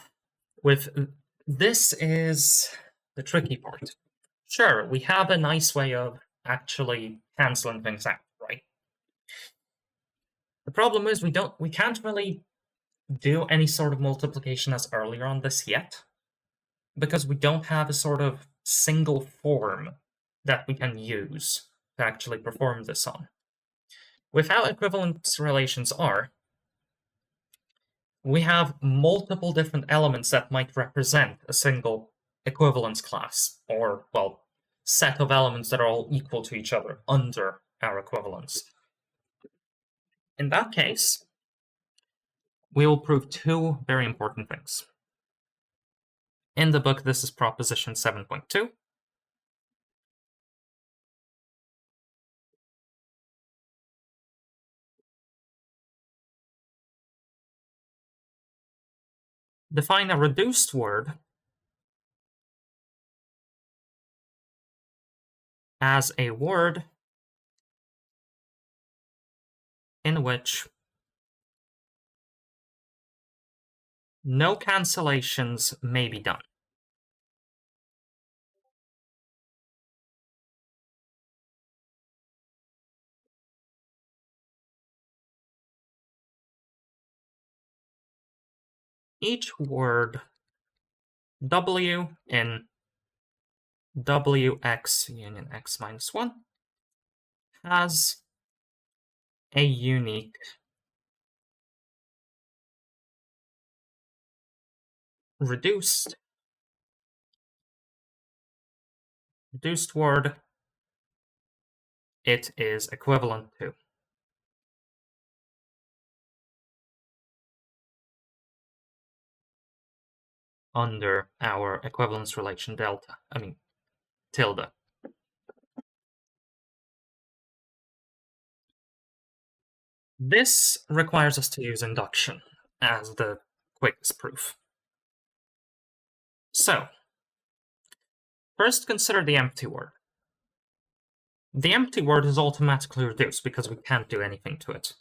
this is the tricky part. Sure, we have a nice way of actually canceling things out, right? The problem is we can't really do any sort of multiplication as earlier on this yet, because we don't have a sort of single form that we can use to actually perform this on. With how equivalence relations are, we have multiple different elements that might represent a single equivalence class, or, well, set of elements that are all equal to each other under our equivalence. In that case, we will prove two very important things. In the book, this is proposition 7.2. Define a reduced word as a word in which no cancellations may be done. Each word W in Wx union x minus 1 has a unique reduced word it is equivalent to. Under our equivalence relation tilde. This requires us to use induction as the quickest proof. So, first consider the empty word. The empty word is automatically reduced because we can't do anything to it.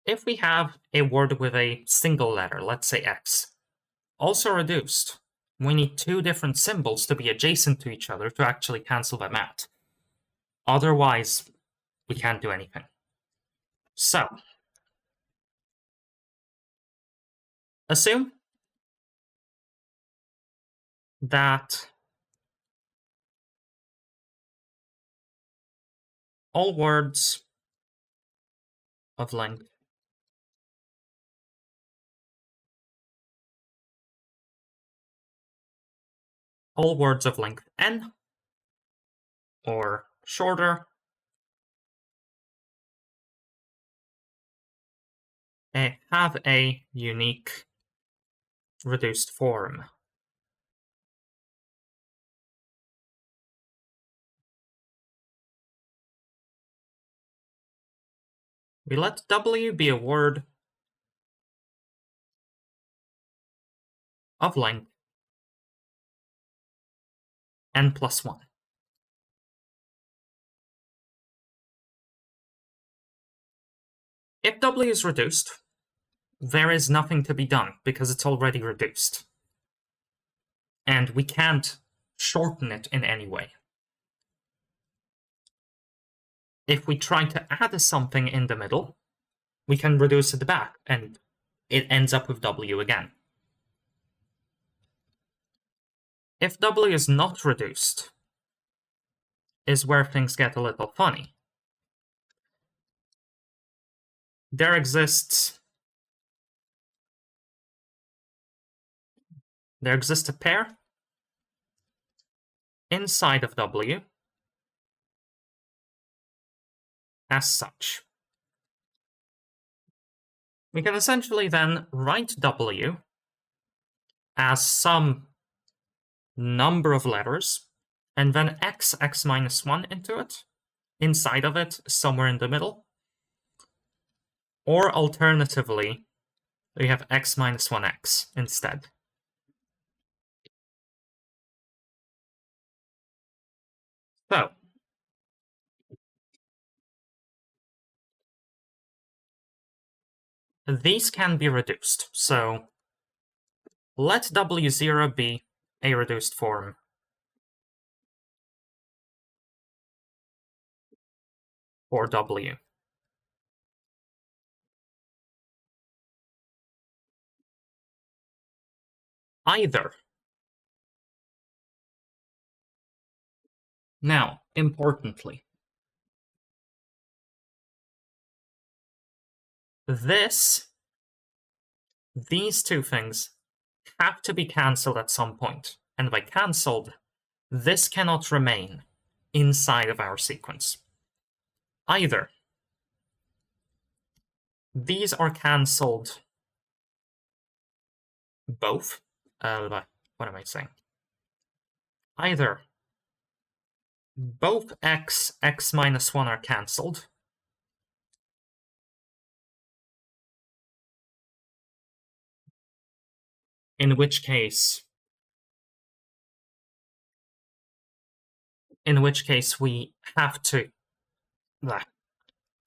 If we have a word with a single letter, let's say X, also reduced, we need two different symbols to be adjacent to each other to actually cancel them out. Otherwise, we can't do anything. So, assume that all words of length n or shorter have a unique reduced form. We let W be a word of length n+1. If W is reduced, there is nothing to be done because it's already reduced. And we can't shorten it in any way. If we try to add something in the middle, we can reduce it back, and it ends up with W again. If W is not reduced, is where things get a little funny. There exists a pair inside of W as such. We can essentially then write W as some number of letters, and then x minus 1 into it, inside of it, somewhere in the middle. Or alternatively, we have x minus 1x instead. So, these can be reduced. So, let W0 be a reduced form for W. Either. Now, importantly, these two things have to be cancelled at some point. And by cancelled, this cannot remain inside of our sequence. Either these are cancelled both. What am I saying? Either both x minus 1 are cancelled, in which case we have to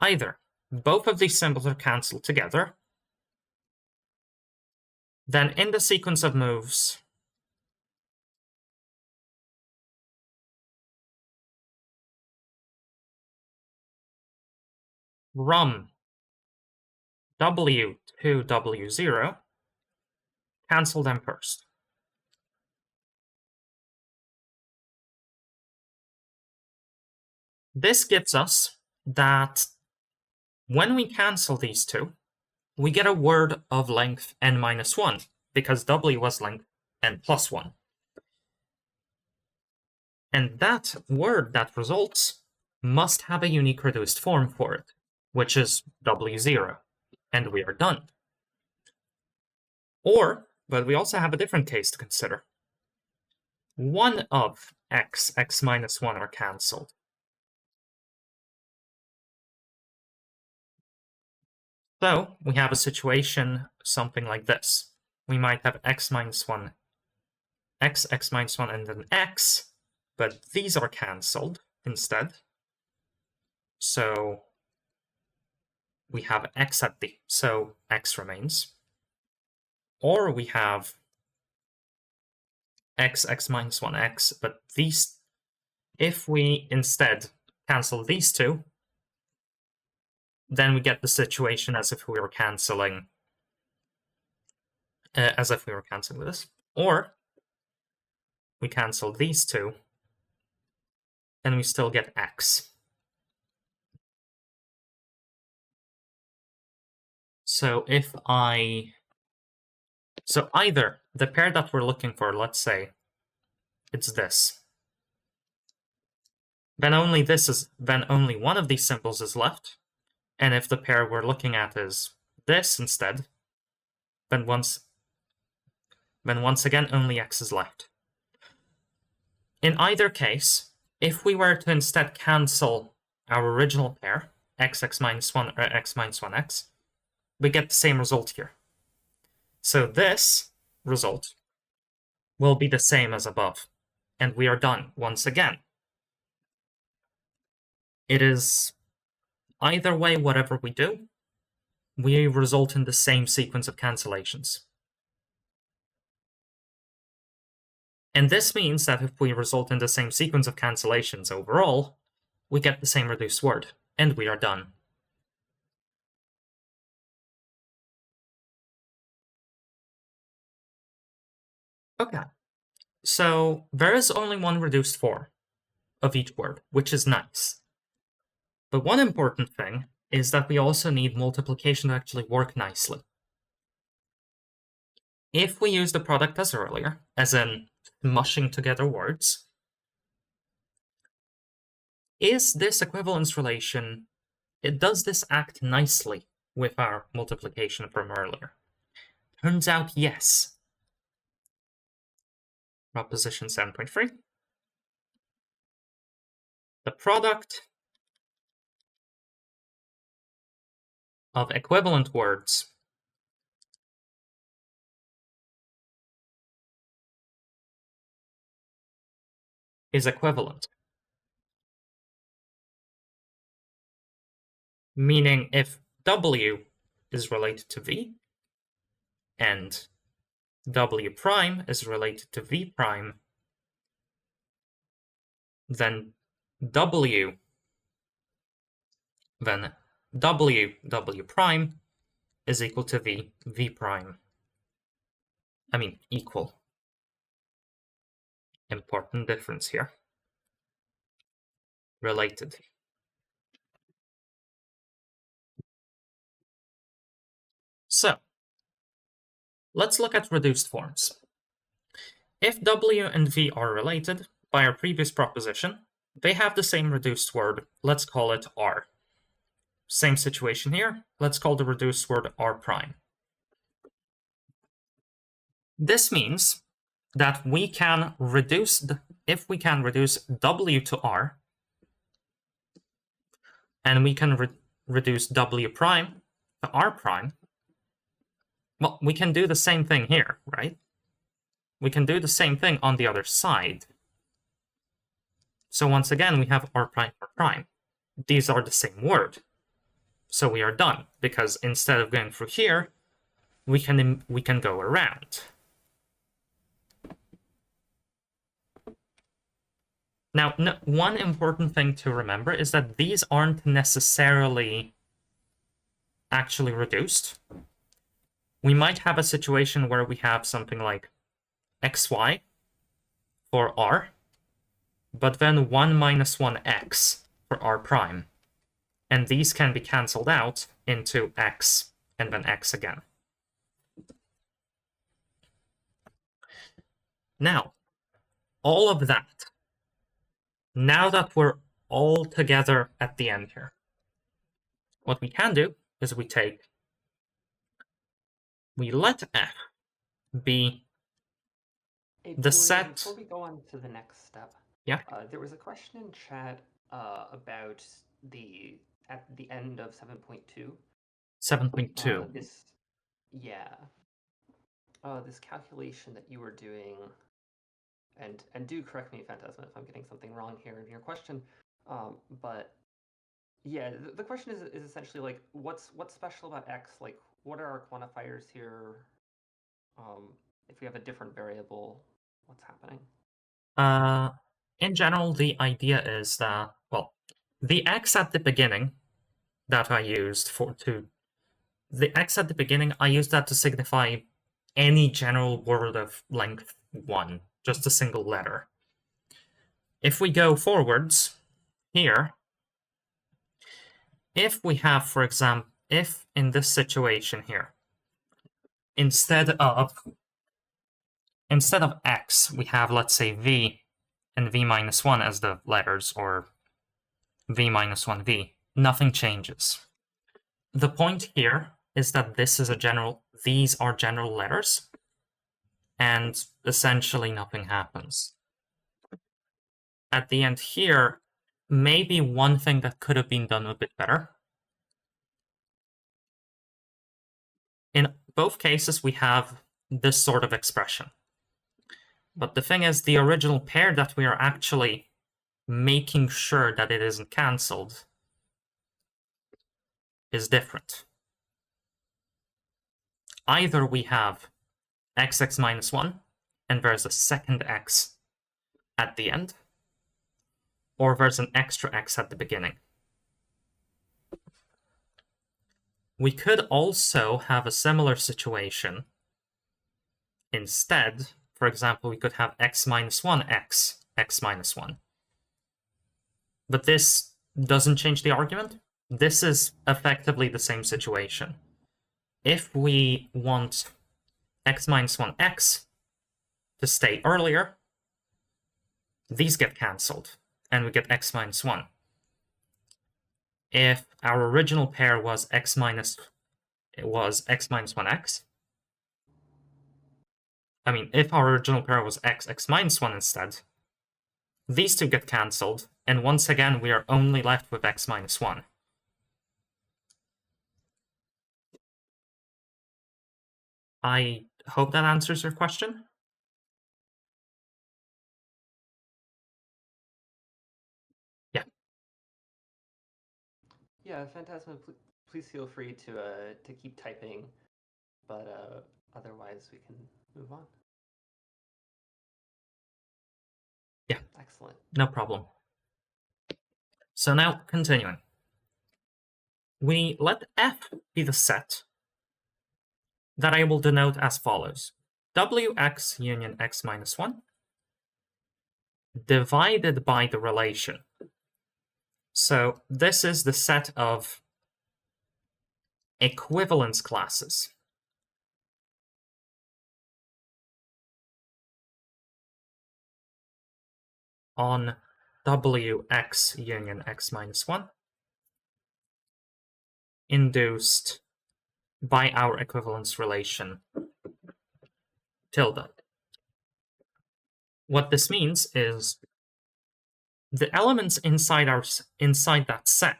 either both of these symbols are cancelled together, then in the sequence of moves, from W to W0, cancel them first. This gives us that when we cancel these two, we get a word of length n minus 1, because W was length n plus 1. And that word that results must have a unique reduced form for it, which is W0, and we are done. But we also have a different case to consider. One of x minus 1 are cancelled. So we have a situation something like this. We might have x minus 1, x minus 1, and then x, but these are cancelled instead. So we have x at d, so x remains. Or we have x minus 1x, but these, if we instead cancel these two, then we get the situation as if we were canceling this. Or we cancel these two, and we still get x. So if so either the pair that we're looking for, let's say it's this, then only one of these symbols is left. And if the pair we're looking at is this instead, then once again only x is left. In either case, if we were to instead cancel our original pair, x minus 1 or x minus 1x, we get the same result here. So this result will be the same as above, and we are done once again. It is either way, whatever we do, we result in the same sequence of cancellations. And this means that if we result in the same sequence of cancellations overall, we get the same reduced word, and we are done. Okay, so there is only one reduced form of each word, which is nice. But one important thing is that we also need multiplication to actually work nicely. If we use the product as earlier, as in mushing together words, is this equivalence relation, does this act nicely with our multiplication from earlier? Turns out yes. Proposition 7.3. The product of equivalent words is equivalent. Meaning if W is related to V and W prime is related to V prime, then W prime is equal to V prime. I mean, equal. Important difference here. Related. So, let's look at reduced forms. If W and V are related, by our previous proposition, they have the same reduced word. Let's call it R. Same situation here. Let's call the reduced word R prime. This means that we can reduce, if we can reduce W to R, and we can reduce W prime to R prime, well, we can do the same thing here, right? We can do the same thing on the other side. So once again, we have R prime, R prime. These are the same word. So we are done, because instead of going through here, we can go around. Now, one important thing to remember is that these aren't necessarily actually reduced. We might have a situation where we have something like xy for R, but then 1 minus 1x for R prime. And these can be cancelled out into x and then x again. Now, all of that, now that we're all together at the end here, what we can do is we let f be the set. Before we go on to the next step, yeah, there was a question in chat about at the end of 7.2. 7.2. This calculation that you were doing, and do correct me, Phantasma, if I'm getting something wrong here in your question. But yeah, the question is essentially like, what's special about x? Like, what are our quantifiers here? If we have a different variable, what's happening? In general, the idea is that, well, the x at the beginning that I used the x at the beginning, I used that to signify any general word of length 1, just a single letter. If we go forwards here, if we have, for example, if in this situation here, instead of x, we have, let's say, v and v minus 1 as the letters, or v minus 1v, nothing changes. The point here is that these are general letters, and essentially nothing happens. At the end here, maybe one thing that could have been done a bit better. In both cases, we have this sort of expression. But the thing is, the original pair that we are actually making sure that it isn't cancelled is different. Either we have xx minus 1, and there's a second x at the end, or there's an extra x at the beginning. We could also have a similar situation. Instead, for example, we could have x minus 1 x minus 1. But this doesn't change the argument. This is effectively the same situation. If we want x minus 1 x to stay earlier, these get cancelled, and we get x minus 1. If our original pair was x minus 1x, if our original pair was x minus 1 instead, these two get cancelled, and once again we are only left with x minus 1. I hope that answers your question. Yeah. Yeah, Phantasma, please feel free to keep typing, but otherwise we can move on. Yeah. Excellent. No problem. So now, continuing. We let f be the set that I will denote as follows. wx union x minus 1 divided by the relation. So this is the set of equivalence classes. On wx union x minus 1 induced by our equivalence relation tilde. What this means is the elements inside that set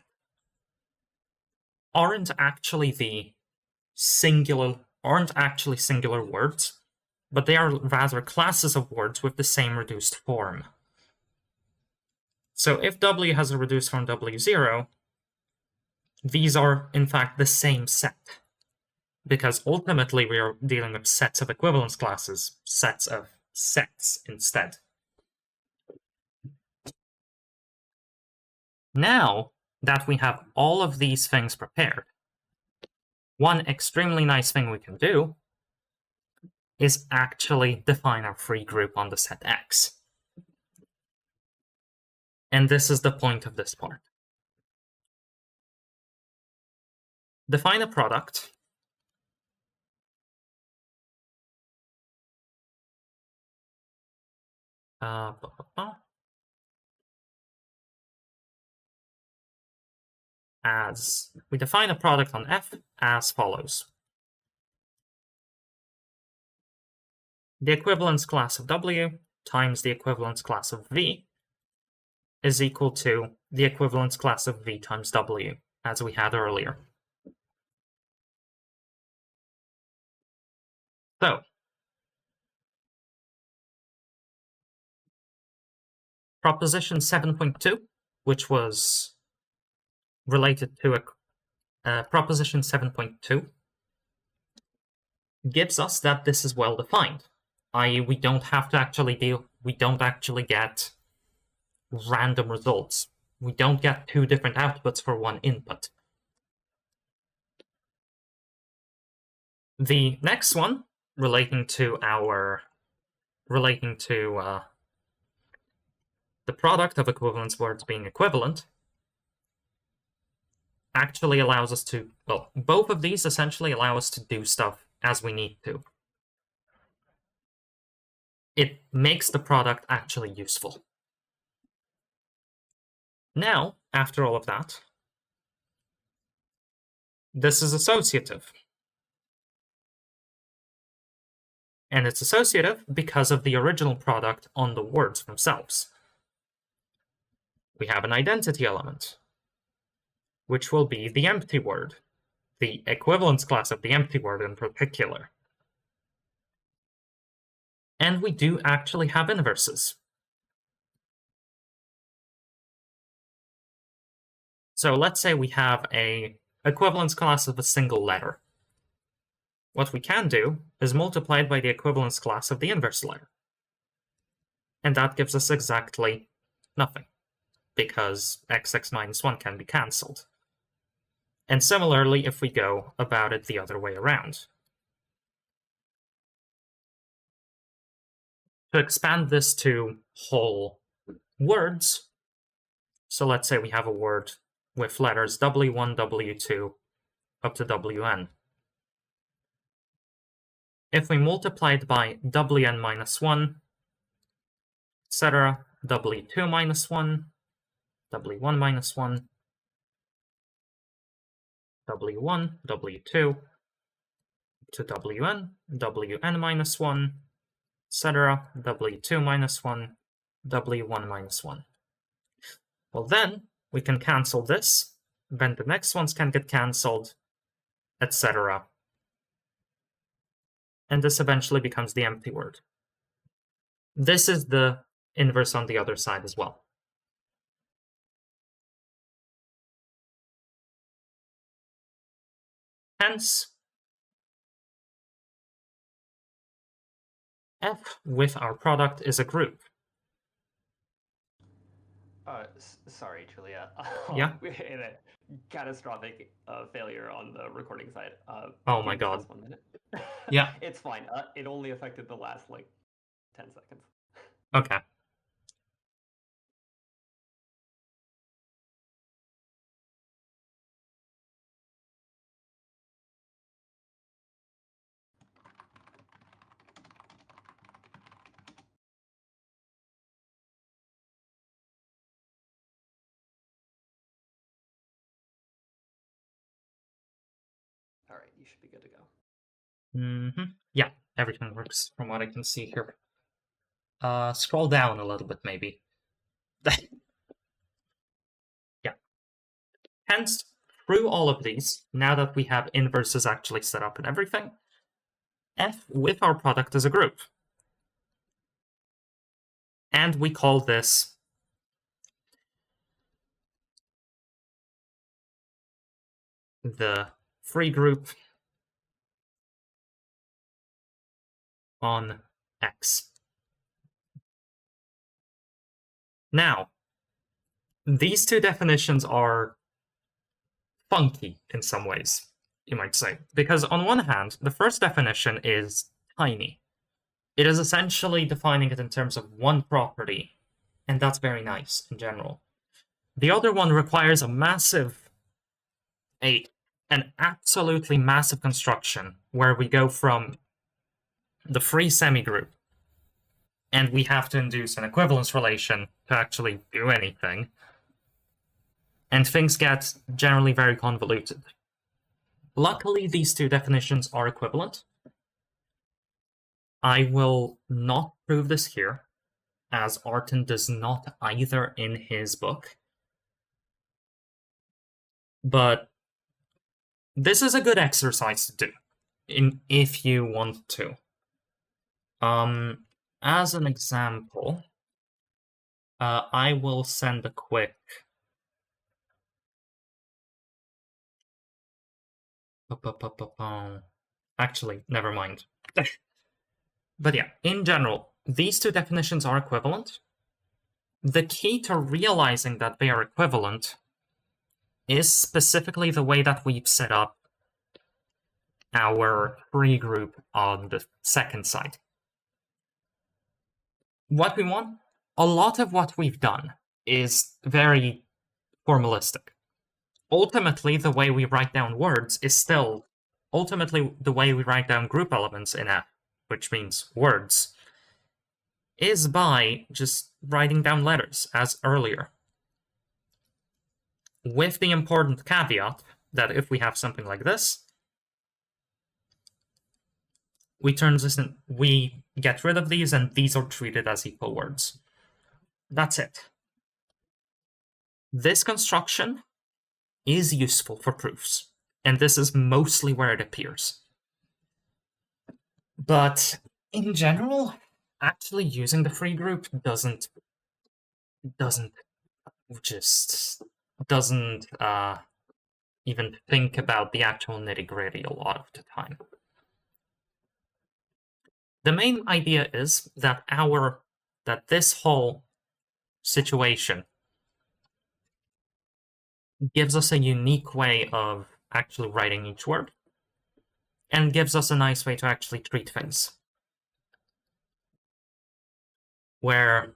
aren't actually singular words, but they are rather classes of words with the same reduced form. So if W has a reduced form W0, these are in fact the same set, because ultimately we are dealing with sets of equivalence classes, sets of sets instead. Now that we have all of these things prepared, one extremely nice thing we can do is actually define our free group on the set X. And this is the point of this part. Define a product we define a product on F as follows. The equivalence class of W times the equivalence class of V is equal to the equivalence class of V times W, as we had earlier. So, proposition 7.2, which was related to proposition 7.2, gives us that this is well defined, i.e. we don't actually get random results. We don't get two different outputs for one input. The next one, relating to the product of equivalence words being equivalent, actually allows us to, well, both of these essentially allow us to do stuff as we need to. It makes the product actually useful. Now, after all of that, this is associative. And it's associative because of the original product on the words themselves. We have an identity element, which will be the empty word, the equivalence class of the empty word in particular. And we do actually have inverses. So let's say we have an equivalence class of a single letter. What we can do is multiply it by the equivalence class of the inverse letter. And that gives us exactly nothing, because xx minus 1 can be cancelled. And similarly, if we go about it the other way around. To expand this to whole words, so let's say we have a word with letters W1, W2, up to Wn. If we multiply it by Wn minus 1, etc., W2 minus 1, W1 minus 1, W1, W2, to Wn minus 1, etc., W2 minus 1, W1 minus 1. Well, then we can cancel this, then the next ones can get cancelled, etc. And this eventually becomes the empty word. This is the inverse on the other side as well. Hence, F with our product is a group. Sorry, Julia. Yeah? We had a catastrophic failure on the recording side. Oh my give god. us 1 minute. Yeah. It's fine. It only affected the last, 10 seconds. Okay. All right, you should be good to go. Yeah, everything works from what I can see here. Scroll down a little bit, maybe. Yeah. Hence, through all of these, now that we have inverses actually set up and everything, F with our product is a group. And we call this the free group on X. Now, these two definitions are funky in some ways, you might say. Because on one hand, the first definition is tiny. It is essentially defining it in terms of one property, and that's very nice in general. The other one requires an absolutely massive construction, where we go from the free semigroup, and we have to induce an equivalence relation to actually do anything. And things get generally very convoluted. Luckily, these two definitions are equivalent. I will not prove this here, as Artin does not either in his book. But this is a good exercise to do, if you want to. As an example, I will send a quick actually, never mind. But yeah, in general, these two definitions are equivalent. The key to realizing that they are equivalent is specifically the way that we've set up our free group on the second side. What we want, a lot of what we've done is very formalistic. ultimately the way we write down words is still ultimately the way we write down group elements in F, which means words, is by just writing down letters as earlier. With the important caveat that if we have something like this, we get rid of these, and these are treated as equal words. That's it. This construction is useful for proofs, and this is mostly where it appears. But in general, actually using the free group doesn't even think about the actual nitty-gritty a lot of the time. The main idea is that this whole situation gives us a unique way of actually writing each word, and gives us a nice way to actually treat things. Where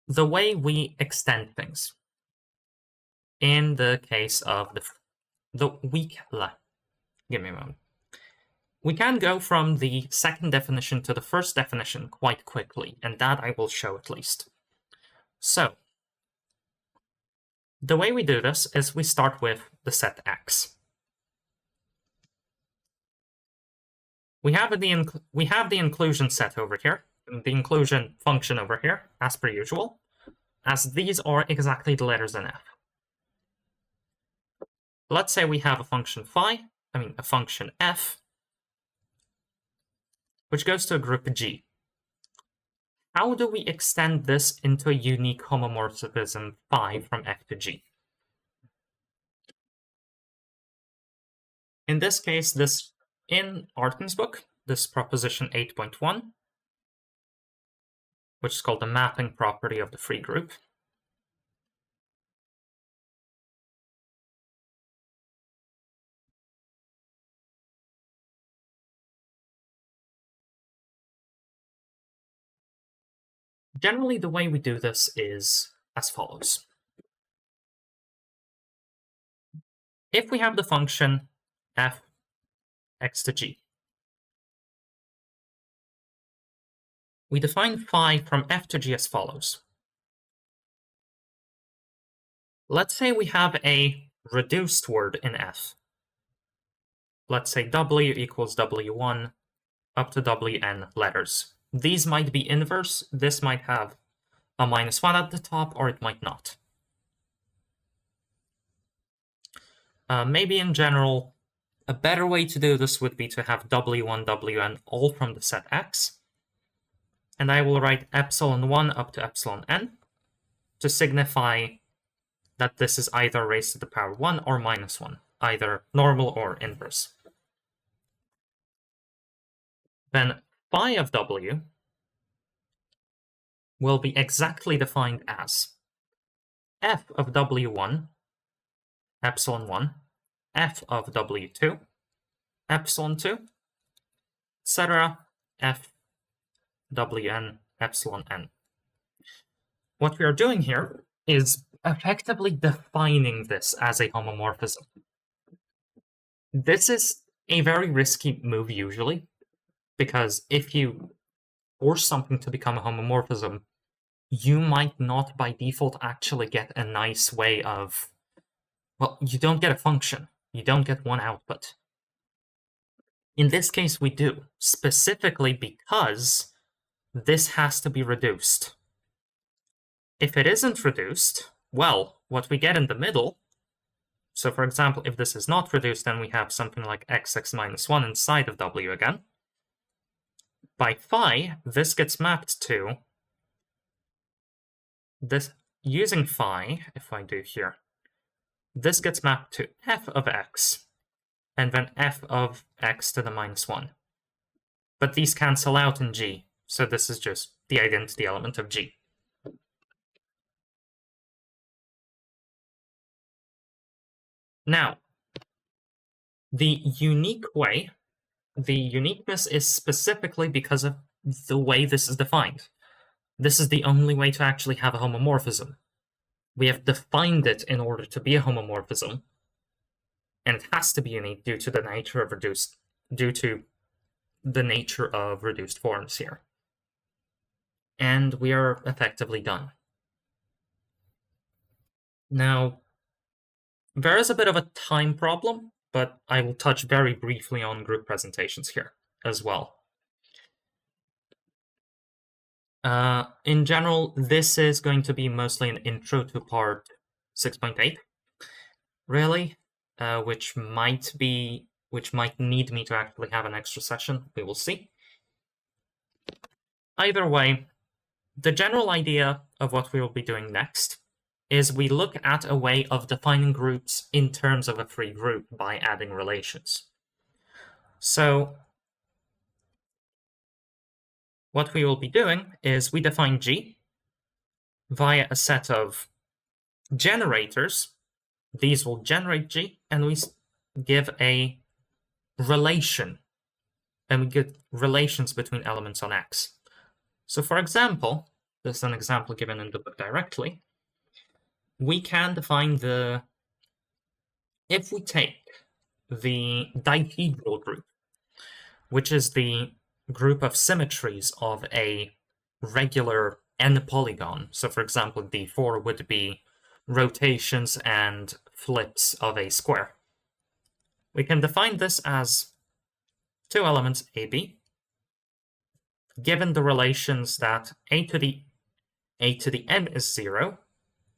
the way we extend things, in the case of give me a moment. We can go from the second definition to the first definition quite quickly, and that I will show at least. So, the way we do this is we start with the set X. We have the inclusion set over here, the inclusion function over here, as per usual, as these are exactly the letters in F. Let's say we have a function F, which goes to a group G. How do we extend this into a unique homomorphism phi from F to G? In this case, in Artin's book, this proposition 8.1, which is called the mapping property of the free group, generally, the way we do this is as follows. If we have the function f x to g, we define phi from f to g as follows. Let's say we have a reduced word in f. Let's say w equals w1 up to wn letters. These might be inverse. This might have a -1 at the top, or it might not. Maybe in general, a better way to do this would be to have w1, wn all from the set x. And I will write epsilon1 up to epsilon n to signify that this is either raised to the power 1 or -1, either normal or inverse. Then phi of w will be exactly defined as f of w1, epsilon 1, f of w2, epsilon 2, etc., f wn epsilon n. What we are doing here is effectively defining this as a homomorphism. This is a very risky move usually, because if you force something to become a homomorphism, you might not by default actually get a nice way of, well, you don't get a function. You don't get one output. In this case, we do, specifically because this has to be reduced. If it isn't reduced, well, what we get in the middle, so for example, if this is not reduced, then we have something like xx minus 1 inside of w again. By phi, this gets mapped to this, using phi, if I do here, this gets mapped to f of x, and then f of x to the -1. But these cancel out in G, so this is just the identity element of G. Now, the uniqueness is specifically because of the way this is defined. This is the only way to actually have a homomorphism. we have defined it in order to be a homomorphism, and it has to be unique due to the nature of reduced forms here. And we are effectively done. Now, there is a bit of a time problem, but I will touch very briefly on group presentations here as well. In general, this is going to be mostly an intro to part 6.8, really, which might need me to actually have an extra session. We will see. Either way, the general idea of what we will be doing next is we look at a way of defining groups in terms of a free group by adding relations. So what we will be doing is we define G via a set of generators. These will generate G, and we give a relation, and we get relations between elements on X. So for example, this is an example given in the book directly. We can define if we take the dihedral group, which is the group of symmetries of a regular n polygon. So for example, D4 would be rotations and flips of a square. We can define this as two elements AB, given the relations that a to the n is 0,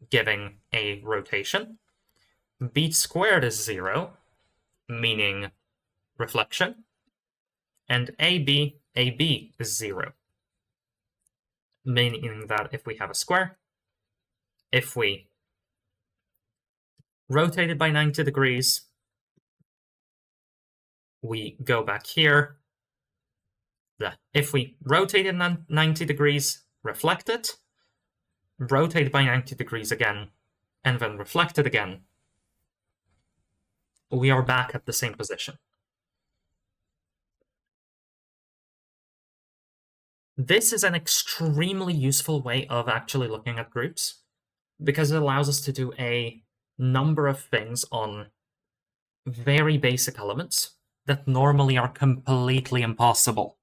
giving a rotation, b squared is 0, meaning reflection, and AB is 0, meaning that if we have a square, if we rotate it by 90 degrees, we go back here. If we rotate it 90 degrees, reflect it, rotate it by 90 degrees again, and then reflect it again, we are back at the same position. This is an extremely useful way of actually looking at groups, because it allows us to do a number of things on very basic elements that normally are completely impossible.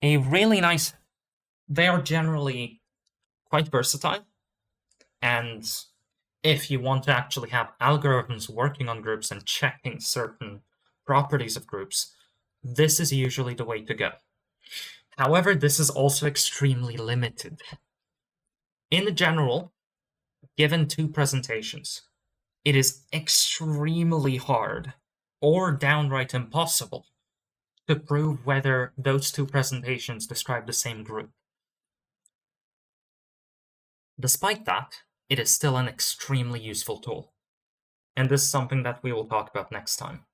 They are generally quite versatile, and if you want to actually have algorithms working on groups and checking certain properties of groups, this is usually the way to go. However, this is also extremely limited. In general, given two presentations, it is extremely hard or downright impossible to prove whether those two presentations describe the same group. Despite that, it is still an extremely useful tool, and this is something that we will talk about next time.